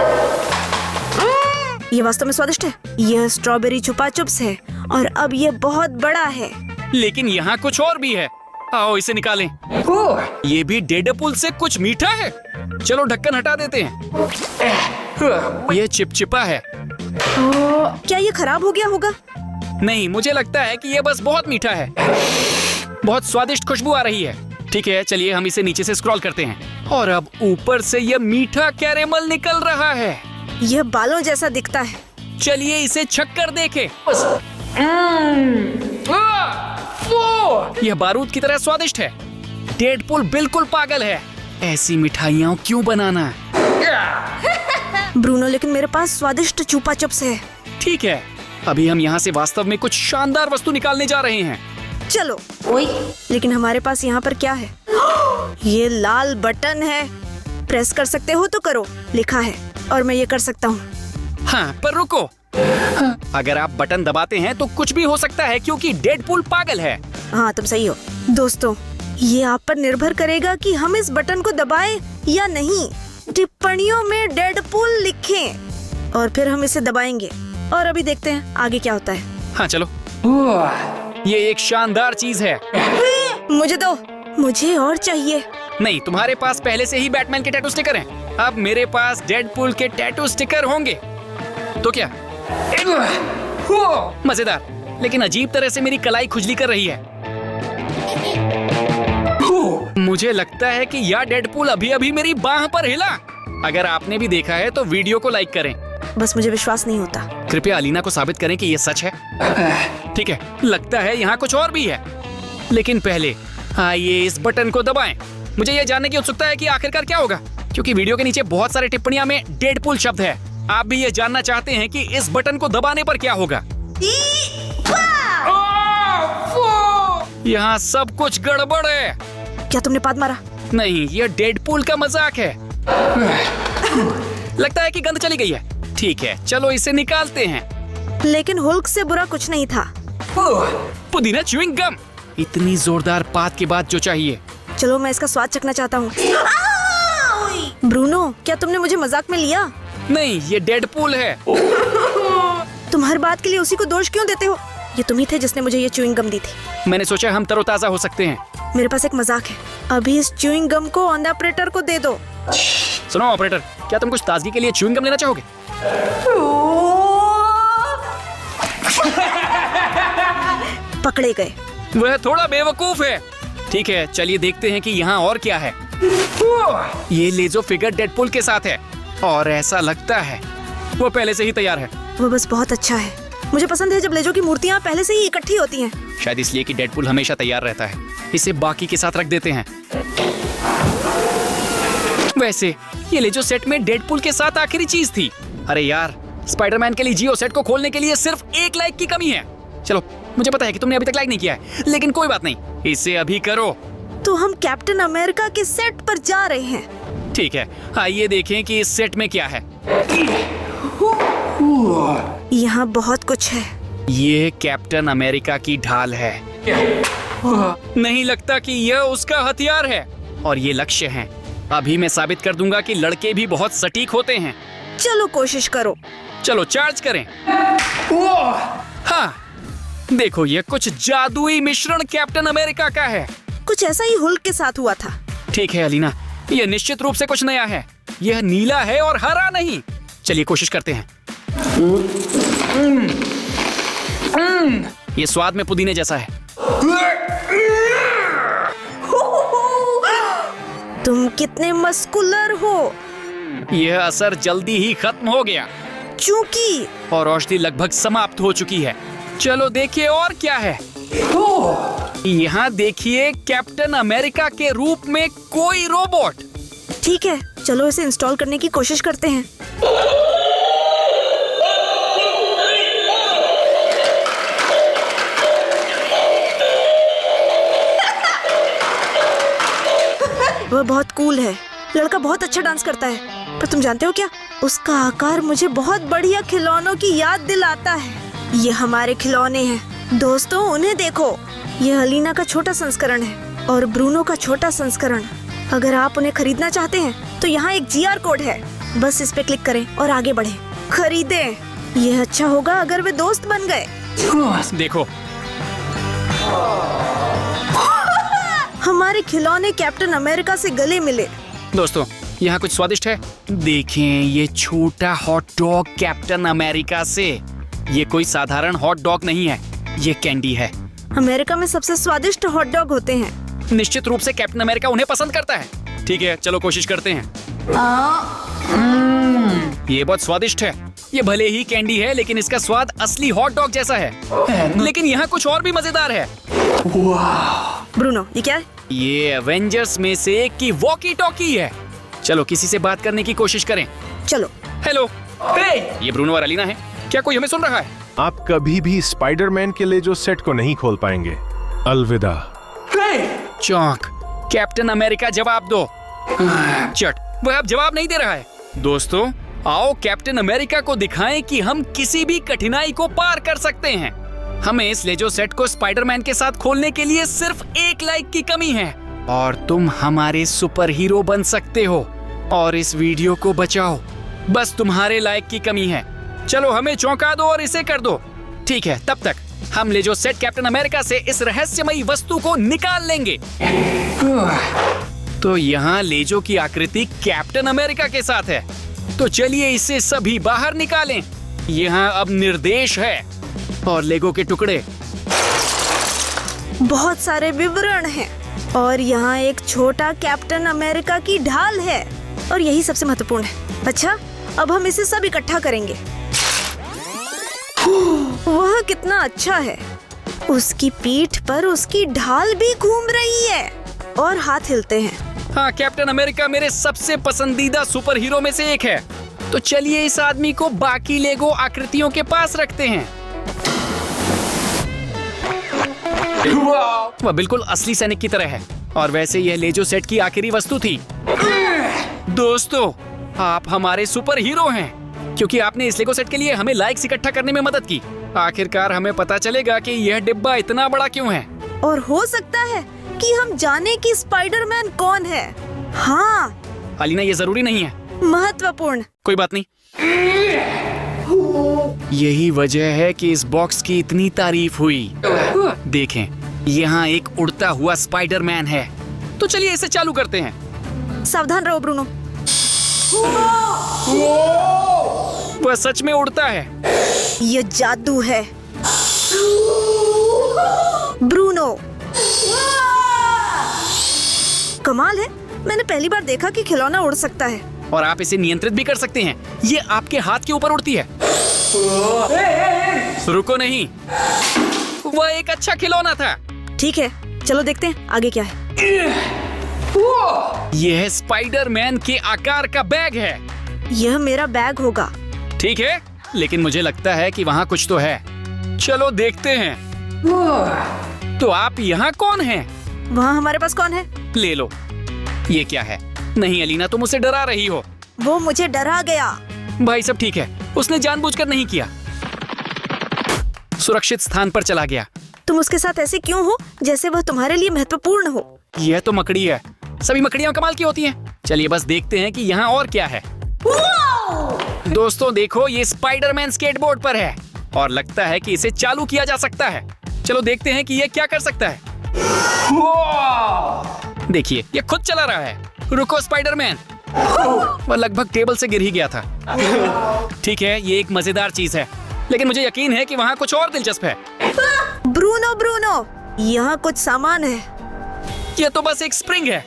ये वास्तव में स्वादिष्ट है। यह स्ट्रॉबेरी छुपा चप्स है और अब ये बहुत बड़ा है। लेकिन यहाँ कुछ और भी है। आओ इसे निकालें। ये भी डेडपुल से कुछ मीठा है। चलो ढक्कन हटा देते हैं। ये चिपचिपा है। क्या ये खराब हो गया होगा? नहीं, मुझे लगता है कि ये बस बहुत मीठा है। बहुत स्वादिष्ट खुशबू आ रही है। ठीक है, चलिए हम इसे नीचे से स्क्रॉल करते हैं। और अब ऊपर से ये मीठा कैरेमल निकल रहा है। यह बालों जैसा दिखता है। चलिए इसे छक्कर देखें। यह बारूद की तरह स्वादिष्ट है। डेडपुल बिल्कुल पागल है। ऐसी मिठाइयाँ क्यों बनाना? ब्रूनो, लेकिन मेरे पास स्वादिष्ट छुपा चप्स है। ठीक है, अभी हम यहाँ से वास्तव में कुछ शानदार वस्तु निकालने जा रहे हैं। चलो। लेकिन हमारे पास यहाँ पर क्या है? ये लाल बटन है। प्रेस कर सकते हो तो करो, लिखा है, और मैं ये कर सकता हूँ। हाँ, पर रुको। अगर आप बटन दबाते हैं तो कुछ भी हो सकता है, क्योंकि डेडपुल पागल है। हाँ, तुम सही हो। दोस्तों, ये आप पर निर्भर करेगा कि हम इस बटन को दबाएं या नहीं। टिप्पणियों में डेडपुल लिखें और फिर हम इसे दबाएंगे। और अभी देखते हैं आगे क्या होता है। हाँ चलो। ये एक शानदार चीज है। मुझे दो, मुझे और चाहिए। नहीं, तुम्हारे पास पहले से ही बैटमैन के टैटू स्टिकर हैं। अब मेरे पास डेडपुल के टैटू स्टिकर होंगे। तो क्या? मजेदार, लेकिन अजीब तरह से मेरी कलाई खुजली कर रही है। मुझे लगता है कि यह डेडपुल अभी अभी मेरी बाह पर हिला। अगर आपने भी देखा है तो वीडियो को लाइक करें। बस मुझे विश्वास नहीं होता। कृपया अलीना को साबित करें कि यह सच है। ठीक है, लगता है यहाँ कुछ और भी है। लेकिन पहले आइए इस बटन को दबाएं। मुझे यह जानने की उत्सुकता है कि आखिरकार क्या होगा, क्योंकि वीडियो के नीचे बहुत सारे टिप्पणियां में डेडपुल शब्द है। आप भी ये जानना चाहते हैं कि इस बटन को दबाने पर क्या होगा। यहाँ सब कुछ गड़बड़ है। क्या तुमने पाद मारा? नहीं, यह डेडपुल का मजाक है। लगता है कि गंध चली गई है। ठीक है, चलो इसे निकालते हैं। लेकिन हुल्क से बुरा कुछ नहीं था। पुदीना च्युइंग गम। इतनी जोरदार पात के बाद जो चाहिए। चलो, मैं इसका स्वाद चखना चाहता हूँ। ब्रूनो, क्या तुमने मुझे मजाक में लिया? नहीं, ये डेडपुल है। तुम हर बात के लिए उसी को दोष क्यों देते हो? ये तुम ही थे जिसने मुझे ये च्युइंग गम दी थी। मैंने सोचा हम तरोताजा हो सकते हैं। मेरे पास एक मजाक है। अभी इस च्युइंग गम को ऑन द ऑपरेटर को दे दो। सुनो ऑपरेटर, क्या तुम कुछ ताजगी के लिए च्युइंग गम लेना चाहोगे? पकड़े गए। वह थोड़ा बेवकूफ है। ठीक है, चलिए देखते हैं कि यहाँ और क्या है। ये लेजो फिगर डेडपुल के साथ है और ऐसा लगता है वो पहले से ही तैयार है। वो बस बहुत अच्छा है। मुझे पसंद है जब लेजो की मूर्तियाँ पहले से ही इकट्ठी होती हैं। शायद इसलिए कि डेडपुल हमेशा तैयार रहता है। इसे बाकी के साथ रख देते हैं। वैसे ये लेजो सेट में डेडपुल के साथ आखिरी चीज थी। अरे यार, स्पाइडरमैन के लिए जियो सेट को खोलने के लिए सिर्फ 1 लाइक की कमी है। चलो, मुझे पता है कि तुमने अभी तक लाइक नहीं किया है, लेकिन कोई बात नहीं, इसे अभी करो। तो हम कैप्टन अमेरिका के सेट पर जा रहे हैं। ठीक है, आइए देखें कि इस सेट में क्या है। यहाँ बहुत कुछ है। ये कैप्टन अमेरिका की ढाल है। नहीं लगता कि यह उसका हथियार है। और ये लक्ष्य है। अभी मैं साबित कर दूंगा कि लड़के भी बहुत सटीक होते हैं। चलो कोशिश करो। चलो चार्ज करें। हाँ, देखो, ये कुछ जादुई मिश्रण कैप्टन अमेरिका का है। कुछ ऐसा ही हुल्क के साथ हुआ था। ठीक है अलीना, यह निश्चित रूप से कुछ नया है। यह नीला है और हरा नहीं। चलिए कोशिश करते हैं। ये स्वाद में पुदीने जैसा है। तुम कितने मस्कुलर हो। यह असर जल्दी ही खत्म हो गया। चूंकि और औषधि लगभग समाप्त हो चुकी है। चलो देखिए और क्या है। यहाँ देखिए कैप्टन अमेरिका के रूप में कोई रोबोट। ठीक है, चलो इसे इंस्टॉल करने की कोशिश करते हैं। वह बहुत कूल है। लड़का बहुत अच्छा डांस करता है। पर तुम जानते हो क्या, उसका आकार मुझे बहुत बढ़िया खिलौनों की याद दिलाता है। ये हमारे खिलौने हैं दोस्तों, उन्हें देखो। ये अलीना का छोटा संस्करण है और ब्रूनो का छोटा संस्करण। अगर आप उन्हें खरीदना चाहते हैं तो यहाँ एक GR कोड है, बस इस पे क्लिक करें और आगे बढ़ें। खरीदें। यह अच्छा होगा अगर वे दोस्त बन गए। देखो, हमारे खिलौने कैप्टन अमेरिका से गले मिले। दोस्तों यहाँ कुछ स्वादिष्ट है। देखें, ये छोटा हॉट डॉग कैप्टन अमेरिका से। ये कोई साधारण हॉट डॉग नहीं है, ये कैंडी है। अमेरिका में सबसे स्वादिष्ट हॉट डॉग होते हैं। निश्चित रूप से कैप्टन अमेरिका उन्हें पसंद करता है। ठीक है, चलो कोशिश करते हैं। ये बहुत स्वादिष्ट है। ये भले ही कैंडी है लेकिन इसका स्वाद असली हॉट डॉग जैसा है। लेकिन यहाँ कुछ और भी मजेदार है। ब्रूनो, ये क्या है? ये एवेंजर्स में से एक की वॉकी टॉकी है। चलो किसी से बात करने की कोशिश करें। चलो। हेलो, ये ब्रूनो और अलीना है। क्या कोई हमें सुन रहा है? आप कभी भी स्पाइडरमैन के ले जो सेट को नहीं खोल पाएंगे। अलविदा। चौंक। कैप्टन अमेरिका जवाब दो। चट, वह अब जवाब नहीं दे रहा है। दोस्तों आओ कैप्टन अमेरिका को दिखाएं कि हम किसी भी कठिनाई को पार कर सकते हैं। हमें इस लेजो सेट को स्पाइडरमैन के साथ खोलने के लिए सिर्फ 1 लाइक की कमी है और तुम हमारे सुपर हीरो बन सकते हो और इस वीडियो को बचाओ। बस तुम्हारे लाइक की कमी है। चलो हमें चौंका दो और इसे कर दो। ठीक है, तब तक हम लेजो सेट कैप्टन अमेरिका से इस रहस्यमयी वस्तु को निकाल लेंगे। तो यहाँ लेजो की आकृति कैप्टन अमेरिका के साथ है, तो चलिए इसे सभी बाहर निकालें। यहाँ अब निर्देश है और लेगो के टुकड़े। बहुत सारे विवरण हैं और यहाँ एक छोटा कैप्टन अमेरिका की ढाल है और यही सबसे महत्वपूर्ण है। अच्छा, अब हम इसे सब इकट्ठा करेंगे। वह कितना अच्छा है। उसकी पीठ पर उसकी ढाल भी घूम रही है और हाथ हिलते हैं। हाँ, कैप्टन अमेरिका मेरे सबसे पसंदीदा सुपर हीरो में से एक है। तो चलिए इस आदमी को बाकी लेगो आकृतियों के पास रखते हैं। वह बिल्कुल असली सैनिक की तरह है और वैसे यह लेजो सेट की आखिरी वस्तु थी। दोस्तों आप हमारे सुपर हीरो हैं क्योंकि आपने इस लेगो सेट के लिए हमें लाइक्स इकट्ठा करने में मदद की। आखिरकार हमें पता चलेगा कि यह डिब्बा इतना बड़ा क्यों है और हो सकता है कि हम जाने कि स्पाइडरमैन कौन है। हाँ, अलीना, ये जरूरी नहीं है। महत्वपूर्ण। कोई बात नहीं। यही वजह है कि इस बॉक्स की इतनी तारीफ हुई। देखें, यहाँ एक उड़ता हुआ स्पाइडरमैन है। तो चलिए इसे चालू करते हैं। सावधान रहो ब्रूनो। वह सच में उड़ता है। यह जादू है ब्रूनो। कमाल है, मैंने पहली बार देखा कि खिलौना उड़ सकता है। और आप इसे नियंत्रित भी कर सकते हैं। ये आपके हाथ के ऊपर उड़ती है। रुको नहीं, वह एक अच्छा खिलौना था। ठीक है, चलो देखते हैं आगे क्या है। यह स्पाइडरमैन के आकार का बैग है। यह मेरा बैग होगा। ठीक है, लेकिन मुझे लगता है कि वहाँ कुछ तो है। चलो देखते हैं। तो आप यहाँ कौन हैं? वहाँ हमारे पास कौन है? ले लो। ये क्या है? नहीं अलीना, तुम उसे डरा रही हो। वो मुझे डरा गया। भाई सब ठीक है, उसने जानबूझकर नहीं किया। सुरक्षित स्थान पर चला गया। तुम उसके साथ ऐसे क्यों हो जैसे वह तुम्हारे लिए महत्वपूर्ण हो? यह तो मकड़ी है। सभी मकड़ियां कमाल की होती हैं। चलिए बस देखते हैं कि यहाँ और क्या है। दोस्तों देखो, ये स्पाइडरमैन स्केटबोर्ड पर है और लगता है कि इसे चालू किया जा सकता है। चलो देखते हैं कि ये क्या कर सकता है। देखिए, ये खुद चला रहा है। रुको स्पाइडरमैन। वह लगभग टेबल से गिर ही गया था। ठीक है, ये एक मजेदार चीज है, लेकिन मुझे यकीन है कि वहाँ कुछ और दिलचस्प है। ब्रूनो, ब्रूनो, यहाँ कुछ सामान है। ये तो बस एक स्प्रिंग है।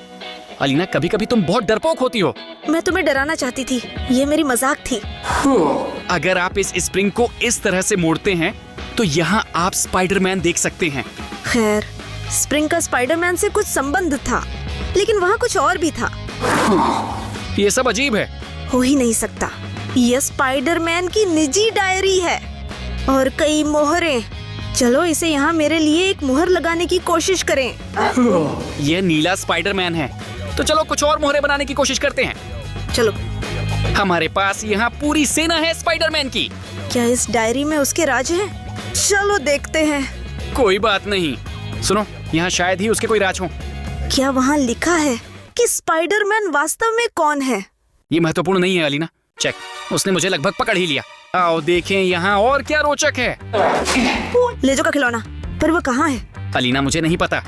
अलीना, कभी कभी तुम बहुत डरपोक होती हो। मैं तुम्हें डराना चाहती थी, ये मेरी मजाक थी। अगर आप इस स्प्रिंग को इस तरह से मोड़ते हैं तो यहाँ आप स्पाइडरमैन देख सकते हैं। खैर, स्प्रिंग का स्पाइडरमैन से कुछ संबंध था, लेकिन वहाँ कुछ और भी था। ये सब अजीब है। हो ही नहीं सकता। यह स्पाइडरमैन की निजी डायरी है और कई मोहरें। चलो इसे यहाँ मेरे लिए एक मोहर लगाने की कोशिश करें। यह नीला स्पाइडरमैन है, तो चलो कुछ और मोहरें बनाने की कोशिश करते हैं। चलो। हमारे पास यहाँ पूरी सेना है स्पाइडरमैन की। क्या इस डायरी में उसके राज हैं? चलो देखते हैं। कोई बात नहीं। सुनो, यहाँ शायद ही उसके कोई राज हो। क्या वहाँ लिखा है कि स्पाइडरमैन वास्तव में कौन है? ये महत्वपूर्ण नहीं है अलीना। चेक, उसने मुझे लगभग पकड़ ही लिया। आओ देखें यहाँ और क्या रोचक है। लेजो का खिलौना, पर वो कहाँ है? अलीना मुझे नहीं पता।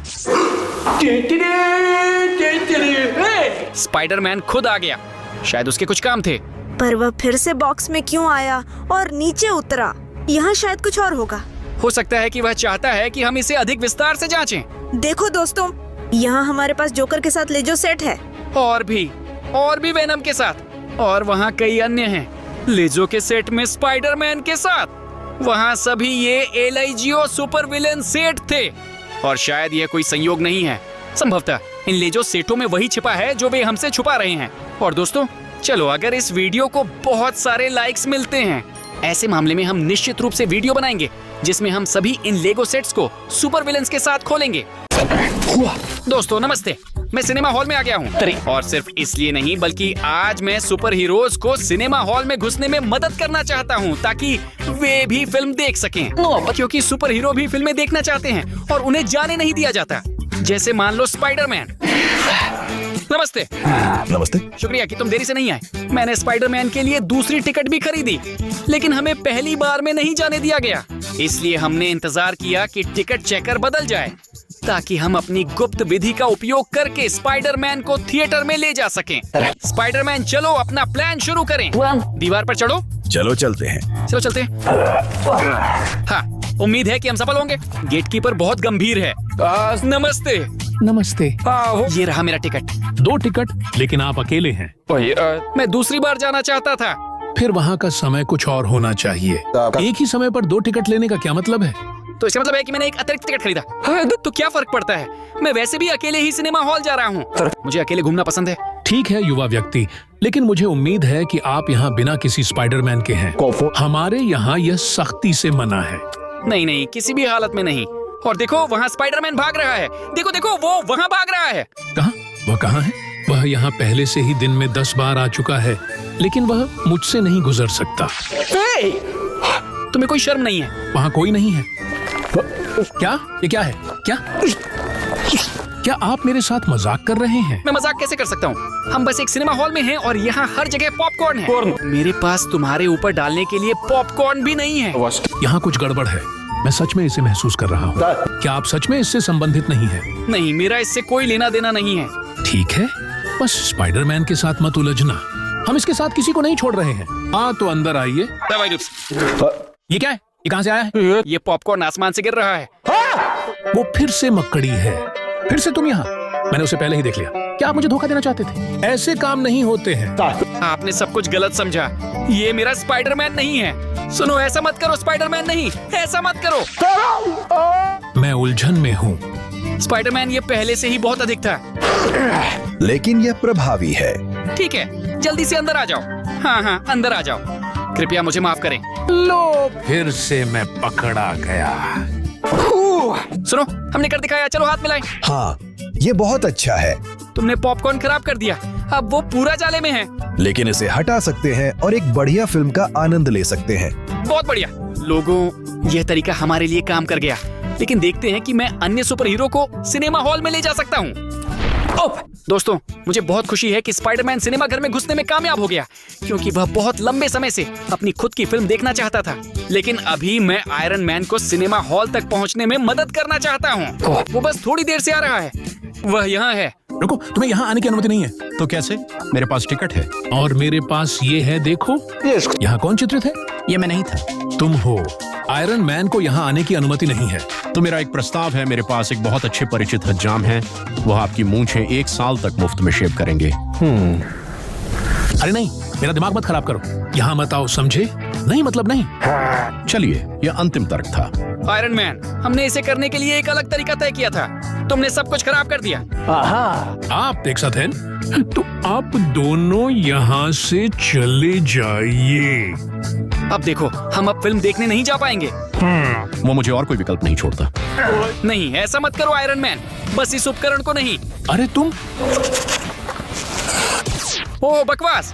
स्पाइडरमैन खुद आ गया। शायद उसके कुछ काम थे। पर वह फिर से बॉक्स में क्यों आया और नीचे उतरा? यहाँ शायद कुछ और होगा। हो सकता है कि वह चाहता है कि हम इसे अधिक विस्तार से जांचें। देखो दोस्तों, यहाँ हमारे पास जोकर के साथ लेजो सेट है। और भी वेनम के साथ, और वहाँ कई अन्य हैं। लेजो के सेट में स्पाइडरमैन के साथ। वहाँ सभी ये एलआईजीओ सुपर विलेन सेट थे। और शायद यह कोई संयोग नहीं है। संभवतः इन लेजो सेटों में वही छिपा है जो वे हमसे छुपा रहे हैं। और दोस्तों, चलो अगर इस वीडियो को बहुत सारे लाइक्स मिलते हैं, ऐसे मामले में हम निश्चित रूप से वीडियो बनाएंगे जिसमें हम सभी इन लेगो सेट्स को सुपर विलेंस के साथ खोलेंगे। दोस्तों नमस्ते, मैं सिनेमा हॉल में आ गया हूँ। और सिर्फ इसलिए नहीं, बल्कि आज मैं सुपर हीरोज को सिनेमा हॉल में घुसने में मदद करना चाहता हूँ ताकि वे भी फिल्म देख सकें। क्योंकि सुपर हीरो भी फिल्में देखना चाहते हैं और उन्हें जाने नहीं दिया जाता। जैसे मान लो स्पाइडरमैन। नमस्ते। नमस्ते। शुक्रिया कि तुम देरी से नहीं आए। मैंने स्पाइडरमैन के लिए दूसरी टिकट भी खरीदी, लेकिन हमें पहली बार में नहीं जाने दिया गया। इसलिए हमने इंतजार किया कि टिकट चेकर बदल जाए ताकि हम अपनी गुप्त विधि का उपयोग करके स्पाइडरमैन को थिएटर में ले जा सकें। स्पाइडरमैन, चलो अपना प्लान शुरू करें। दीवार पर चढ़ो। चलो चलते हैं। चलो चलते हैं। हाँ, उम्मीद है कि हम सफल होंगे। गेटकीपर बहुत गंभीर है। नमस्ते। नमस्ते। ये रहा मेरा टिकट। 2 टिकट, लेकिन आप अकेले हैं। मैं दूसरी बार जाना चाहता था। फिर वहाँ का समय कुछ और होना चाहिए। एक ही समय पर 2 टिकट लेने का क्या मतलब है? तो इसका मतलब है कि मैंने एक अतिरिक्त टिकट खरीदा। तो क्या फर्क पड़ता है? मैं वैसे भी अकेले ही सिनेमा हॉल जा रहा हूँ। मुझे अकेले घूमना पसंद है। ठीक है युवा व्यक्ति, लेकिन मुझे उम्मीद है कि आप यहाँ बिना किसी स्पाइडरमैन के हैं। हमारे यहाँ यह सख्ती से मना है। नहीं, किसी भी हालत में नहीं। और देखो, वहाँ स्पाइडरमैन भाग रहा है। देखो देखो, वो वहाँ भाग रहा है। कहाँ? वह कहाँ है? वह यहाँ पहले से ही दिन में 10 बार आ चुका है, लेकिन वह मुझसे नहीं गुजर सकता। तुम्हें कोई शर्म नहीं है? वहाँ कोई नहीं है। क्या? ये क्या है? क्या आप मेरे साथ मजाक कर रहे हैं? मैं मजाक कैसे कर सकता हूँ? हम बस एक सिनेमा हॉल में हैं और यहाँ हर जगह पॉपकॉर्न है। मेरे पास तुम्हारे ऊपर डालने के लिए पॉपकॉर्न भी नहीं है। यहाँ कुछ गड़बड़ है। मैं सच में इसे महसूस कर रहा हूँ। क्या आप सच में इससे संबंधित नहीं है? नहीं, मेरा इससे कोई लेना देना नहीं है। ठीक है, बस स्पाइडरमैन के साथ मत उलझना। हम इसके साथ किसी को नहीं छोड़ रहे हैं। हाँ तो अंदर आइए। ये क्या है? ये कहाँ से आया है? ये पॉपकॉर्न आसमान से गिर रहा है। वो फिर से मक्कड़ी है। फिर से तुम यहाँ? मैंने उसे पहले ही देख लिया। क्या आप मुझे धोखा देना चाहते थे? ऐसे काम नहीं होते हैं। आपने सब कुछ गलत समझा। ये मेरा स्पाइडरमैन नहीं है। सुनो, ऐसा मत करो। स्पाइडरमैन नहीं, ऐसा मत करो। मैं उलझन में हूँ। स्पाइडरमैन ये पहले से ही बहुत अधिक था, लेकिन यह प्रभावी है। ठीक है, जल्दी से अंदर आ जाओ। हाँ, अंदर आ जाओ। कृपया मुझे माफ करें। लो, फिर से मैं पकड़ा गया। सुनो, हमने कर दिखाया। चलो हाथ मिलाएं। हाँ, ये बहुत अच्छा है। तुमने पॉपकॉर्न खराब कर दिया। अब वो पूरा जाले में है। लेकिन इसे हटा सकते हैं और एक बढ़िया फिल्म का आनंद ले सकते हैं। बहुत बढ़िया। लोगों, यह तरीका हमारे लिए काम कर गया। लेकिन देखते हैं कि मैं अन्य सुपर हीरो को सिनेमा हॉल में ले जा सकता हूँ। दोस्तों, मुझे बहुत खुशी है कि स्पाइडरमैन सिनेमा घर में घुसने में कामयाब हो गया, क्योंकि वह बहुत लंबे समय से अपनी खुद की फिल्म देखना चाहता था। लेकिन अभी मैं आयरन मैन को सिनेमा हॉल तक पहुंचने में मदद करना चाहता हूं। वो बस थोड़ी देर से आ रहा है। वह यहाँ है। रुको, तुम्हें यहाँ आने की अनुमति नहीं है। तो कैसे? मेरे पास टिकट है। और मेरे पास ये है, देखो। यहाँ कौन चित्रित है? ये मैं नहीं था। तुम हो। आयरन मैन को यहाँ आने की अनुमति नहीं है। तो मेरा एक प्रस्ताव है। मेरे पास एक बहुत अच्छे परिचित हज्जाम हैं। वह आपकी मूंछें 1 साल तक मुफ्त में शेव करेंगे। अरे नहीं, मेरा दिमाग मत खराब करो। यहाँ मत आओ, समझे? नहीं मतलब नहीं। चलिए, यह अंतिम तर्क था। आयरन मैन, हमने इसे करने के लिए एक अलग तरीका तय किया था। तुमने सब कुछ खराब कर दिया। आप टेक्साथेन, तो आप दोनों यहाँ से चले जाइए। अब देखो, हम अब फिल्म देखने नहीं जा पाएंगे। वो मुझे और कोई विकल्प नहीं छोड़ता। नहीं, ऐसा मत करो आयरन मैन, बस इस उपकरण को नहीं। अरे तुम ओ बकवास।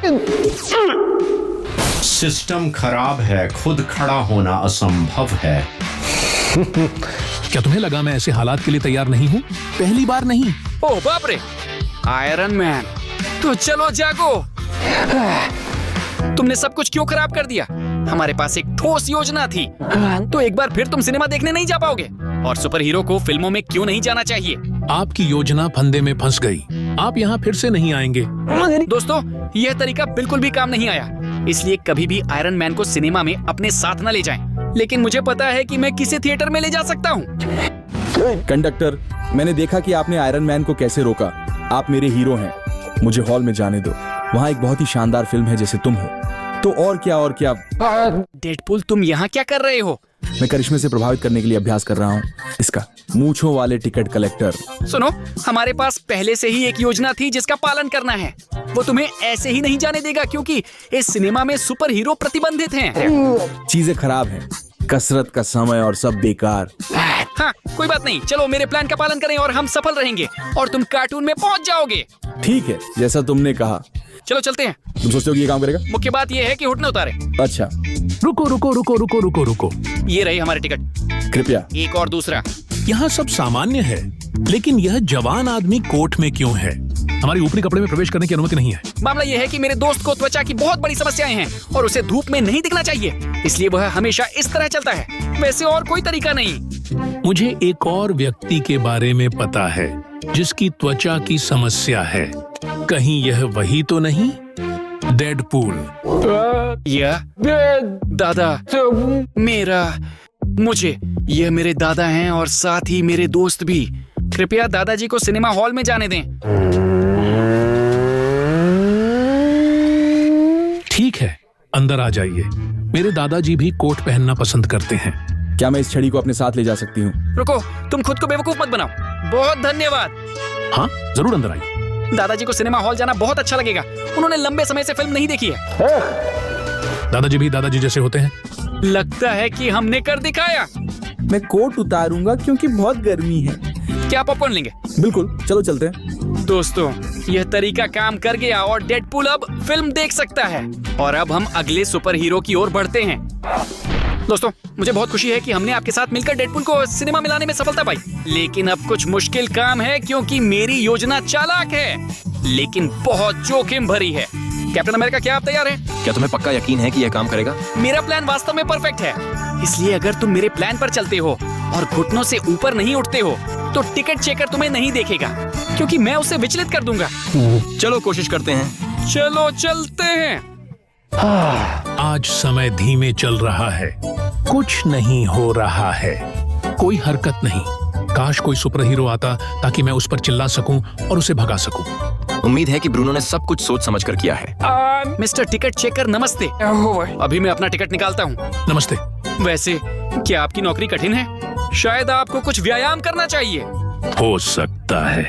सिस्टम खराब है, खुद खड़ा होना असंभव है। क्या तुम्हें लगा मैं ऐसे हालात के लिए तैयार नहीं हूँ? पहली बार नहीं। ओह बाप रे, आयरन मैन, तो चलो जागो। तुमने सब कुछ क्यों खराब कर दिया? हमारे पास एक ठोस योजना थी। तो एक बार फिर तुम सिनेमा देखने नहीं जा पाओगे। और सुपर हीरो को फिल्मों में क्यों नहीं जाना चाहिए? आपकी योजना फंदे में फंस गई। आप यहाँ फिर से नहीं आएंगे। दोस्तों, यह तरीका बिल्कुल भी काम नहीं आया। इसलिए कभी भी आयरन मैन को सिनेमा में अपने साथ न ले जाएं। लेकिन मुझे पता है कि मैं किसी थिएटर में ले जा सकता हूँ। कंडक्टर, मैंने देखा कि आपने आयरन मैन को कैसे रोका। आप मेरे हीरो हैं, मुझे हॉल में जाने दो। वहाँ एक बहुत ही शानदार फिल्म है जैसे तुम हो। तो और क्या। डेडपूल, तुम यहाँ क्या कर रहे हो? मैं करिश्मे से प्रभावित करने के लिए अभ्यास कर रहा हूँ। इसका मूंछों वाले टिकट कलेक्टर। सुनो, हमारे पास पहले से ही एक योजना थी जिसका पालन करना है। वो तुम्हें ऐसे ही नहीं जाने देगा क्योंकि इस सिनेमा में सुपर हीरो प्रतिबंधित हैं। चीजें खराब हैं, कसरत का समय और सब बेकार। हाँ, कोई बात नहीं। चलो मेरे प्लान का पालन करें और हम सफल रहेंगे और तुम कार्टून में पहुँच जाओगे। ठीक है, जैसा तुमने कहा। चलो चलते हैं। तुम सोचते हो कि ये काम करेगा? मुख्य बात ये है कि हुड न उतारे। अच्छा। रुको। ये रही हमारे टिकट। कृपया। एक और दूसरा। यहाँ सब सामान्य है, लेकिन यह जवान आदमी कोट में क्यों है? हमारी ऊपरी कपड़े में प्रवेश करने की अनुमति नहीं है। मामला यह है कि मेरे दोस्त को त्वचा की बहुत बड़ी समस्याएं हैं और उसे धूप में नहीं दिखना चाहिए, इसलिए वह हमेशा इस तरह चलता है। वैसे और कोई तरीका नहीं। मुझे एक और व्यक्ति के बारे में पता है जिसकी त्वचा की समस्या है। कहीं यह वही तो नहीं? डेडपूल। यह दादा यह मेरे दादा हैं और साथ ही मेरे दोस्त भी। कृपया दादाजी को सिनेमा हॉल में जाने दें। ठीक है, अंदर आ जाइए। मेरे दादाजी भी कोट पहनना पसंद करते हैं। क्या मैं इस छड़ी को अपने साथ ले जा सकती हूँ? रुको, तुम खुद को बेवकूफ मत बनाओ। बहुत धन्यवाद। हाँ, जरूर अंदर आइए। दादाजी को सिनेमा हॉल जाना बहुत अच्छा लगेगा। उन्होंने लंबे समय से फिल्म नहीं देखी है। दादाजी भी दादाजी जैसे होते हैं। लगता है कि हमने कर दिखाया। मैं कोट उतारूंगा क्योंकि बहुत गर्मी है। क्या पॉपकॉर्न लेंगे? बिल्कुल, चलो चलते हैं। दोस्तों, यह तरीका काम कर गया और डेडपूल अब फिल्म देख सकता है। और अब हम अगले सुपर हीरो की ओर बढ़ते हैं। दोस्तों, मुझे बहुत खुशी है कि हमने आपके साथ मिलकर डेडपूल को सिनेमा में लाने में सफलता पाई। लेकिन अब कुछ मुश्किल काम है क्योंकि मेरी योजना चालाक है, लेकिन बहुत जोखिम भरी है। कैप्टन अमेरिका, क्या आप तैयार हैं? क्या तुम्हें पक्का यकीन है कि यह काम करेगा? मेरा प्लान वास्तव में परफेक्ट है, इसलिए अगर तुम मेरे प्लान पर चलते हो और घुटनों से ऊपर नहीं उठते हो तो टिकट चेकर तुम्हें नहीं देखेगा क्योंकि मैं उसे विचलित कर दूंगा। चलो कोशिश करते हैं। चलो चलते हैं। आज समय धीमे चल रहा है, कुछ नहीं हो रहा है, कोई हरकत नहीं। काश कोई सुपर हीरो आता ताकि मैं उस पर चिल्ला सकूं और उसे भगा सकूं। उम्मीद है कि ब्रूनो ने सब कुछ सोच समझ कर किया है। मिस्टर टिकट चेकर, नमस्ते। अभी मैं अपना टिकट निकालता हूँ। नमस्ते। वैसे क्या आपकी नौकरी कठिन है? शायद आपको कुछ व्यायाम करना चाहिए। हो सकता है।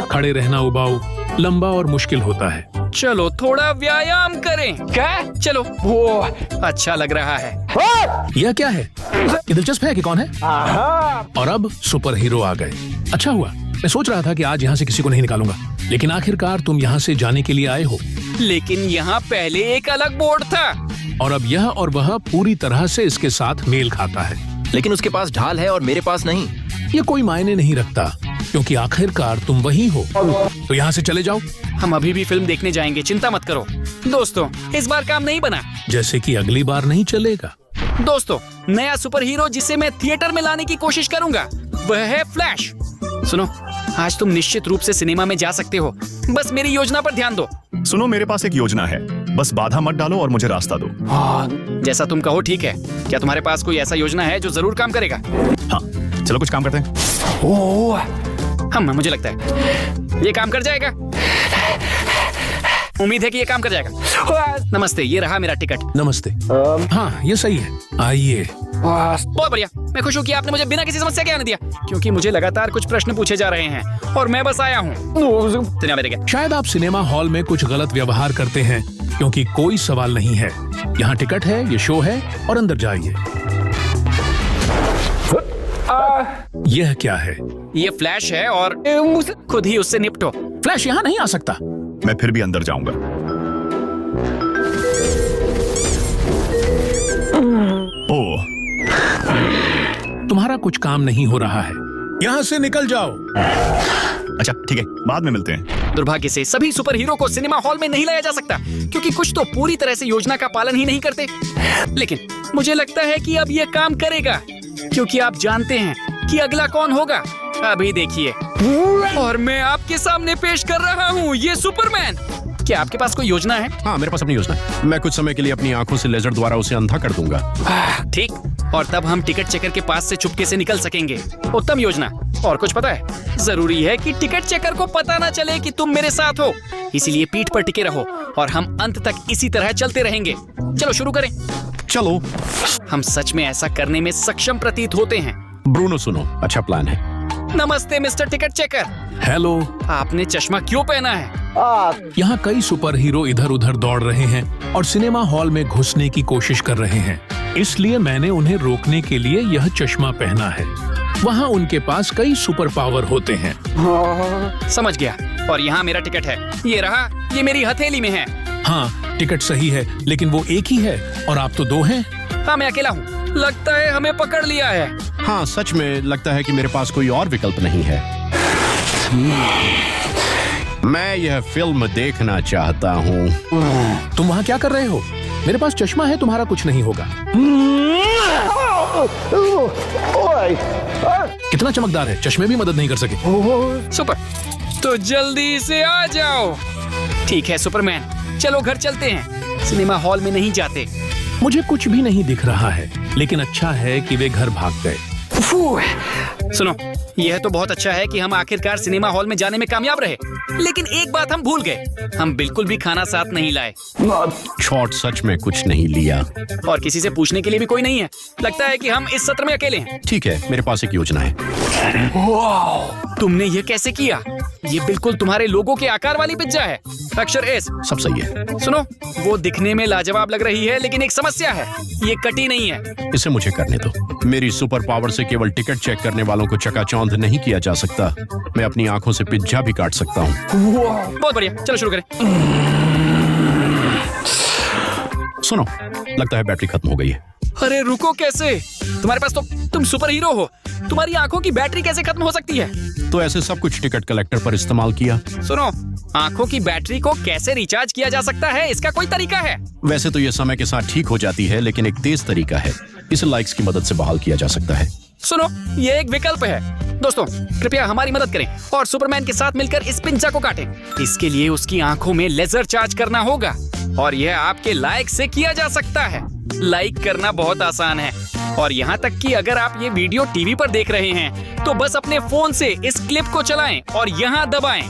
खड़े रहना उबाऊ, लंबा और मुश्किल होता है। चलो थोड़ा व्यायाम करें। क्या? चलो, वो अच्छा लग रहा है। यह क्या है? ये दिलचस्प है कि कौन है? और अब सुपर हीरो आ गए। अच्छा हुआ, मैं सोच रहा था कि आज यहाँ से किसी को नहीं निकालूंगा, लेकिन आखिरकार तुम यहाँ से जाने के लिए आए हो। लेकिन यहाँ पहले एक अलग बोर्ड था और अब यह और वह पूरी तरह से इसके साथ मेल खाता है। लेकिन उसके पास ढाल है और मेरे पास नहीं। ये कोई मायने नहीं रखता क्योंकि आखिरकार तुम वही हो। तो यहाँ से चले जाओ। हम अभी भी फिल्म देखने जाएंगे, चिंता मत करो। दोस्तों, इस बार काम नहीं बना। जैसे कि अगली बार नहीं चलेगा। दोस्तों, नया सुपर हीरो जिसे मैं थिएटर में लाने की कोशिश करूंगा वह है फ्लैश। सुनो, आज तुम निश्चित रूप से सिनेमा में जा सकते हो, बस मेरी योजना पर ध्यान दो। सुनो, मेरे पास एक योजना है, बस बाधा मत डालो और मुझे रास्ता दो। जैसा तुम कहो ठीक है। क्या तुम्हारे पास कोई ऐसा योजना है जो जरूर काम करेगा? हाँ, चलो कुछ काम करते हैं। मुझे लगता है ये काम कर जाएगा। उम्मीद है कि ये काम कर जाएगा। नमस्ते, ये रहा मेरा टिकट। नमस्ते। हाँ, ये सही है। आइए। बहुत बढ़िया। मैं खुश हूँ कि आपने मुझे बिना किसी समस्या के आने दिया, क्योंकि मुझे लगातार कुछ प्रश्न पूछे जा रहे हैं और मैं बस आया हूँ। शायद आप सिनेमा हॉल में कुछ गलत व्यवहार करते हैं, क्योंकि कोई सवाल नहीं है। यहाँ टिकट है, ये शो है और अंदर जाइए। यह क्या है? ये फ्लैश है और खुद ही उससे निपटो। फ्लैश यहाँ नहीं आ सकता। मैं फिर भी अंदर जाऊंगा। ओह, तुम्हारा कुछ काम नहीं हो रहा है। यहाँ से निकल जाओ। अच्छा ठीक है, बाद में मिलते हैं। दुर्भाग्य से सभी सुपर हीरो को सिनेमा हॉल में नहीं लाया जा सकता, क्योंकि कुछ तो पूरी तरह से योजना का पालन ही नहीं करते। लेकिन मुझे लगता है कि अब ये काम करेगा, क्योंकि आप जानते हैं कि अगला कौन होगा। अभी देखिए, और मैं आपके सामने पेश कर रहा हूँ ये सुपरमैन। क्या आपके पास कोई योजना है? हाँ, मेरे पास अपनी योजना है। मैं कुछ समय के लिए अपनी आंखों से लेजर द्वारा उसे अंधा कर दूंगा। ठीक, और तब हम टिकट चेकर के पास से चुपके से निकल सकेंगे। उत्तम योजना। और कुछ पता है, जरूरी है कि टिकट चेकर को पता ना चले कि तुम मेरे साथ हो, इसीलिए पीठ पर टिके रहो और हम अंत तक इसी तरह चलते रहेंगे। चलो शुरू करें। चलो। हम सच में ऐसा करने में सक्षम प्रतीत होते हैं। ब्रूनो सुनो, अच्छा प्लान है। नमस्ते मिस्टर टिकट चेकर। हेलो। आपने चश्मा क्यों पहना है? यहाँ कई सुपर हीरो इधर उधर दौड़ रहे हैं और सिनेमा हॉल में घुसने की कोशिश कर रहे हैं, इसलिए मैंने उन्हें रोकने के लिए यह चश्मा पहना है। वहाँ उनके पास कई सुपर पावर होते हैं। समझ गया। और यहाँ मेरा टिकट है, ये रहा, ये मेरी हथेली में है। हाँ, टिकट सही है, लेकिन वो एक ही है और आप तो दो हैं। हाँ, मैं अकेला हूँ। लगता है हमें पकड़ लिया है। हाँ, सच में लगता है कि मेरे पास कोई और विकल्प नहीं है। मैं यह फिल्म देखना चाहता हूँ। तुम वहाँ क्या कर रहे हो? मेरे पास चश्मा है, तुम्हारा कुछ नहीं होगा। कितना चमकदार है, चश्मे भी मदद नहीं कर सके। सुपर, तो जल्दी से आ जाओ। ठीक है सुपरमैन, चलो घर चलते हैं, सिनेमा हॉल में नहीं जाते। मुझे कुछ भी नहीं दिख रहा है, लेकिन अच्छा है कि वे घर भाग गए। सुनो, यह तो बहुत अच्छा है कि हम आखिरकार सिनेमा हॉल में जाने में कामयाब रहे, लेकिन एक बात हम भूल गए, हम बिल्कुल भी खाना साथ नहीं लाए। शॉट सच में कुछ नहीं लिया। और किसी से पूछने के लिए भी कोई नहीं है। लगता है कि हम इस सत्र में अकेले हैं। ठीक है, मेरे पास एक योजना है। तुमने ये कैसे किया? ये बिल्कुल तुम्हारे लोगों के आकार वाली पिज्जा है। अक्षर एस। सब सही है। सुनो, वो दिखने में लाजवाब लग रही है, लेकिन एक समस्या है, ये कटी नहीं है। इसे मुझे करने दो। मेरी सुपर पावर से केवल टिकट चेक करने वालों को चकाचौंध नहीं किया जा सकता। मैं अपनी आंखों से पिज्जा भी काट सकता हूँ। बहुत बढ़िया, चलो शुरू करें। सुनो, लगता है बैटरी खत्म हो गई है। अरे रुको, कैसे? तुम्हारे पास तो तुम सुपर हीरो हो, तुम्हारी आंखों की बैटरी कैसे खत्म हो सकती है? तो ऐसे सब कुछ टिकट कलेक्टर पर इस्तेमाल किया। सुनो, आंखों की बैटरी को कैसे रिचार्ज किया जा सकता है, इसका कोई तरीका है? वैसे तो ये समय के साथ ठीक हो जाती है, लेकिन एक तेज तरीका है। इसे लाइक्स की मदद से बहाल किया जा सकता है। सुनो, ये एक विकल्प है। दोस्तों, कृपया हमारी मदद करें और सुपरमैन के साथ मिलकर इस पिज्जा को काटें। इसके लिए उसकी आंखों में लेजर चार्ज करना होगा और यह आपके लाइक से किया जा सकता है। लाइक करना बहुत आसान है, और यहाँ तक कि अगर आप ये वीडियो टीवी पर देख रहे हैं तो बस अपने फोन से इस क्लिप को चलाएं और यहाँ दबाएं,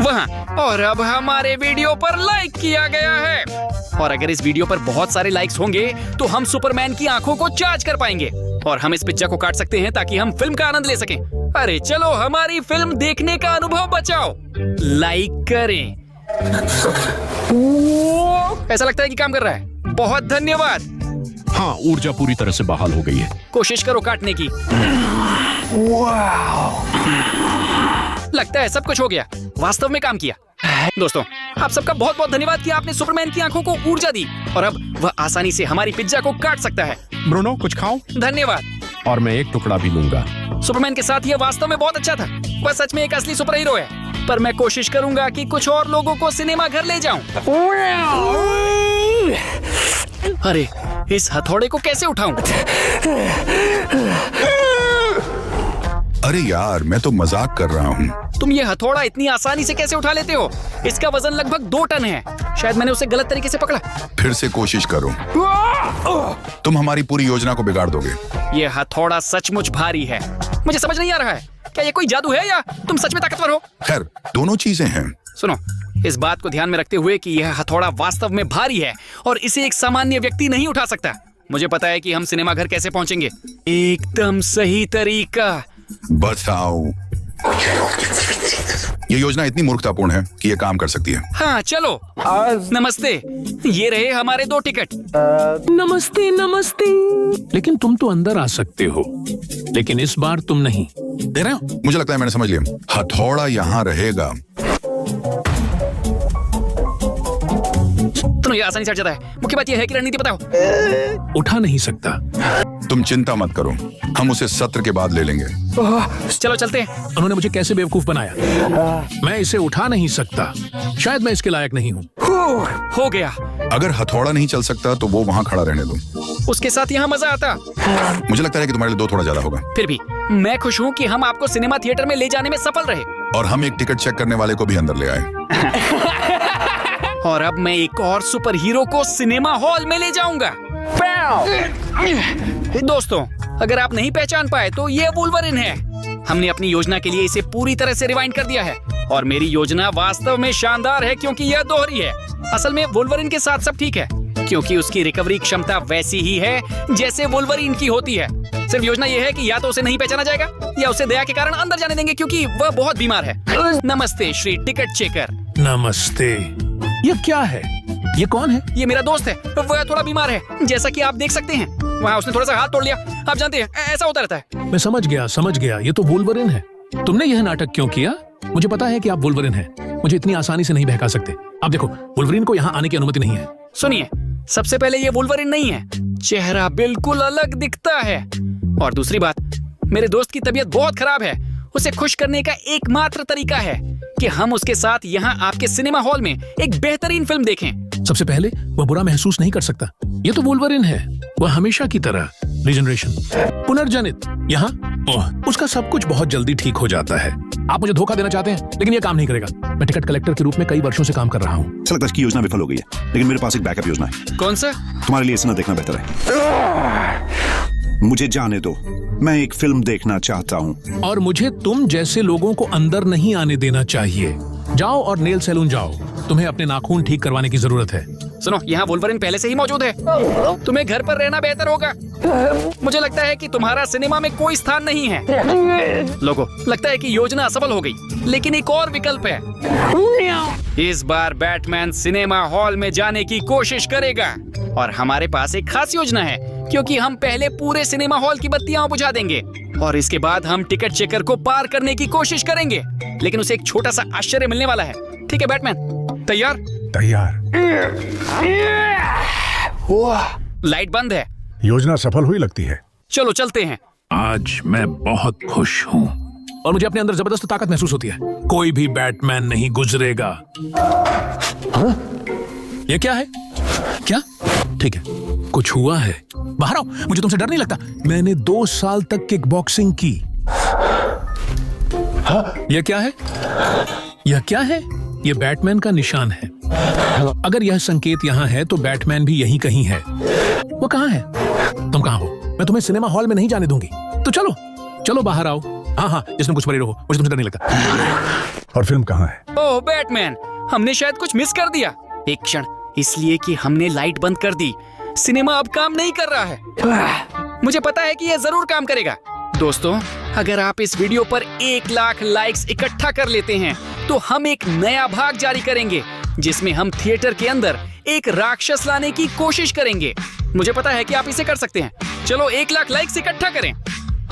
वहाँ। और अब हमारे वीडियो पर लाइक किया गया है, और अगर इस वीडियो पर बहुत सारे लाइक्स होंगे तो हम सुपरमैन की आंखों को चार्ज कर पाएंगे और हम इस पिज्जा को काट सकते हैं ताकि हम फिल्म का आनंद ले सकें। अरे चलो, हमारी फिल्म देखने का अनुभव बचाओ, लाइक करें। ऐसा लगता है कि काम कर रहा है। बहुत धन्यवाद। हाँ, ऊर्जा पूरी तरह से बहाल हो गई है। कोशिश करो काटने की। लगता है सब कुछ हो गया, वास्तव में काम किया। दोस्तों, आप सबका बहुत बहुत धन्यवाद कि आपने सुपरमैन की आंखों को ऊर्जा दी और अब वह आसानी से हमारी पिज्जा को काट सकता है। ब्रूनो, कुछ खाओ। धन्यवाद। और मैं एक टुकड़ा भी लूंगा। सुपरमैन के साथ यह वास्तव में बहुत अच्छा था। वह सच में एक असली सुपर हीरो है, पर मैं कोशिश करूंगा कि कुछ और लोगों को सिनेमा घर ले जाऊं। अरे, इस हथौड़े को कैसे उठाऊं? अरे यार, मैं तो मजाक कर रहा हूँ। तुम ये हथौड़ा इतनी आसानी से कैसे उठा लेते हो? इसका वजन लगभग 2 टन है। शायद मैंने उसे गलत तरीके से पकड़ा। फिर से कोशिश करो, तुम हमारी पूरी योजना को बिगाड़ दोगे। ये हथौड़ा सचमुच भारी है। मुझे समझ नहीं आ रहा है, क्या ये कोई जादू है या तुम सच में ताकतवर हो? खैर, दोनों चीजें हैं। सुनो, इस बात को ध्यान में रखते हुए कि यह हथौड़ा वास्तव में भारी है और इसे एक सामान्य व्यक्ति नहीं उठा सकता, मुझे पता है कि हम सिनेमा घर कैसे पहुंचेंगे। एकदम सही तरीका। बताओ, ये योजना इतनी मूर्खतापूर्ण है कि ये काम कर सकती है। हाँ चलो। नमस्ते, ये रहे हमारे 2 टिकट। नमस्ते नमस्ते। लेकिन तुम तो अंदर आ सकते हो, लेकिन इस बार तुम नहीं। दे रहे हो? मुझे लगता है मैंने समझ लिया। हथौड़ा यहाँ रहेगा। तो ये आसानी से हट जाता है। मुख्य बात यह है कि रणनीति बताओ। उठा नहीं सकता। तुम चिंता मत करो, हम उसे सत्र के बाद ले लेंगे। चलो चलते हैं। उन्होंने मुझे कैसे बेवकूफ बनाया। मैं इसे उठा नहीं सकता, शायद मैं इसके लायक नहीं हूँ। हो गया। अगर हथौड़ा नहीं चल सकता तो वो वहाँ खड़ा रहने दो। उसके साथ यहाँ मजा आता। मुझे लगता है कि तुम्हारे लिए 2 थोड़ा ज्यादा होगा। फिर भी मैं खुश हूँ कि हम आपको सिनेमा थिएटर में ले जाने में सफल रहे। और हम एक टिकट चेक करने वाले को भी अंदर ले आए। और अब मैं एक और सुपर हीरो को सिनेमा हॉल में ले जाऊंगा। दोस्तों, अगर आप नहीं पहचान पाए तो ये वुल्वरिन है। हमने अपनी योजना के लिए इसे पूरी तरह से रिवाइंड कर दिया है और मेरी योजना वास्तव में शानदार है क्योंकि यह दोहरी है। असल में वुल्वरिन के साथ सब ठीक है क्योंकि उसकी रिकवरी क्षमता वैसी ही है जैसे वुल्वरिन की होती है। सिर्फ योजना यह है कि या तो उसे नहीं पहचाना जाएगा या उसे दया के कारण अंदर जाने देंगे क्योंकि वह बहुत बीमार है। नमस्ते श्री टिकट चेकर। नमस्ते। ये क्या है? ये कौन है? ये मेरा दोस्त है, वह थोड़ा बीमार है, जैसा कि आप देख सकते हैं। वहाँ उसने थोड़ा सा हाथ तोड़ लिया। आप जानते हैं ऐसा होता रहता है। मैं समझ गया। ये तो वुल्वरिन है। तुमने यह नाटक क्यों किया? मुझे पता है कि आप वुल्वरिन हैं। मुझे इतनी आसानी से नहीं बहका सकते। आप देखो, वुल्वरिन को यहाँ आने की अनुमति नहीं है। सुनिए, सबसे पहले ये वुल्वरिन नहीं है, चेहरा बिल्कुल अलग दिखता है। और दूसरी बात, मेरे दोस्त की तबीयत बहुत खराब है। उसे खुश करने का एकमात्र तरीका है कि हम उसके साथ यहाँ आपके सिनेमा हॉल में एक बेहतरीन फिल्म देखें। सबसे पहले वह बुरा महसूस नहीं कर सकता। ये तो वुल्वरिन है, वह हमेशा की तरह रिजनरेशन, पुनर्जनित। यहाँ उसका सब कुछ बहुत जल्दी ठीक हो जाता है। आप मुझे धोखा देना चाहते हैं, लेकिन यह काम नहीं करेगा। मैं टिकट कलेक्टर के रूप में कई वर्षों से काम कर रहा हूँ। लगता है कि योजना विफल हो गई है, लेकिन मेरे पास एक बैकअप योजना है। कौन सा? तुम्हारे लिए इसे ना देखना बेहतर है। मुझे जाने दो, मैं एक फिल्म देखना चाहता हूँ। और मुझे तुम जैसे लोगों को अंदर नहीं आने देना चाहिए। जाओ और नेल सैलून जाओ, तुम्हें अपने नाखून ठीक करवाने की जरूरत है। सुनो, यहाँ वुल्वरिन पहले से ही मौजूद है। तुम्हें घर पर रहना बेहतर होगा। मुझे लगता है कि तुम्हारा सिनेमा में कोई स्थान नहीं है। लोगों, लगता है कि योजना असफल हो गई, लेकिन एक और विकल्प है। इस बार बैटमैन सिनेमा हॉल में जाने की कोशिश करेगा और हमारे पास एक खास योजना है क्योंकि हम पहले पूरे सिनेमा हॉल की बत्तियां बुझा देंगे और इसके बाद हम टिकट चेकर को पार करने की कोशिश करेंगे, लेकिन उसे एक छोटा सा आश्चर्य मिलने वाला है। ठीक है बैटमैन, तैयार? तैयार। लाइट बंद है। योजना सफल हुई लगती है। चलो चलते हैं। आज मैं बहुत खुश हूँ और मुझे अपने अंदर जबरदस्त ताकत महसूस होती है। कोई भी बैटमैन नहीं गुजरेगा। ये क्या है? क्या? ठीक है, कुछ हुआ है। बाहर आओ, मुझे तुमसे डर नहीं लगता। मैंने 2 साल तक किक बॉक्सिंग की। यह क्या है? यह क्या है? यह बैटमैन का निशान है। अगर यह संकेत यहाँ है तो बैटमैन भी यहीं कहीं है। वो कहाँ है? तुम कहाँ हो? मैं तुम्हें सिनेमा हॉल में नहीं जाने दूंगी। तो चलो चलो बाहर आओ। हाँ, जिसमें कुछ परे रहो, मुझे तुमसे डर नहीं लगता। और फिल्म कहाँ है? ओह बैटमैन, हमने शायद कुछ मिस कर दिया। एक क्षण, इसलिए कि हमने लाइट बंद कर दी, सिनेमा अब काम नहीं कर रहा है। मुझे पता है कि यह जरूर काम करेगा। दोस्तों, अगर आप इस वीडियो पर 1 लाख लाइक्स इकट्ठा कर लेते हैं तो हम एक नया भाग जारी करेंगे जिसमें हम थिएटर के अंदर एक राक्षस लाने की कोशिश करेंगे। मुझे पता है कि आप इसे कर सकते हैं। चलो 1 लाख लाइक्स इकट्ठा करें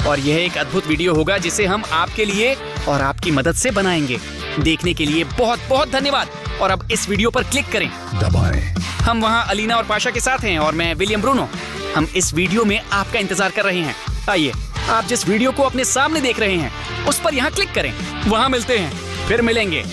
और यह एक अद्भुत वीडियो होगा जिसे हम आपके लिए और आपकी मदद से बनाएंगे। देखने के लिए बहुत बहुत धन्यवाद और अब इस वीडियो पर क्लिक करें, दबाएं। हम वहाँ अलीना और पाशा के साथ हैं और मैं विलियम ब्रूनो। हम इस वीडियो में आपका इंतजार कर रहे हैं। आइए, आप जिस वीडियो को अपने सामने देख रहे हैं उस पर यहाँ क्लिक करें। वहाँ मिलते हैं, फिर मिलेंगे।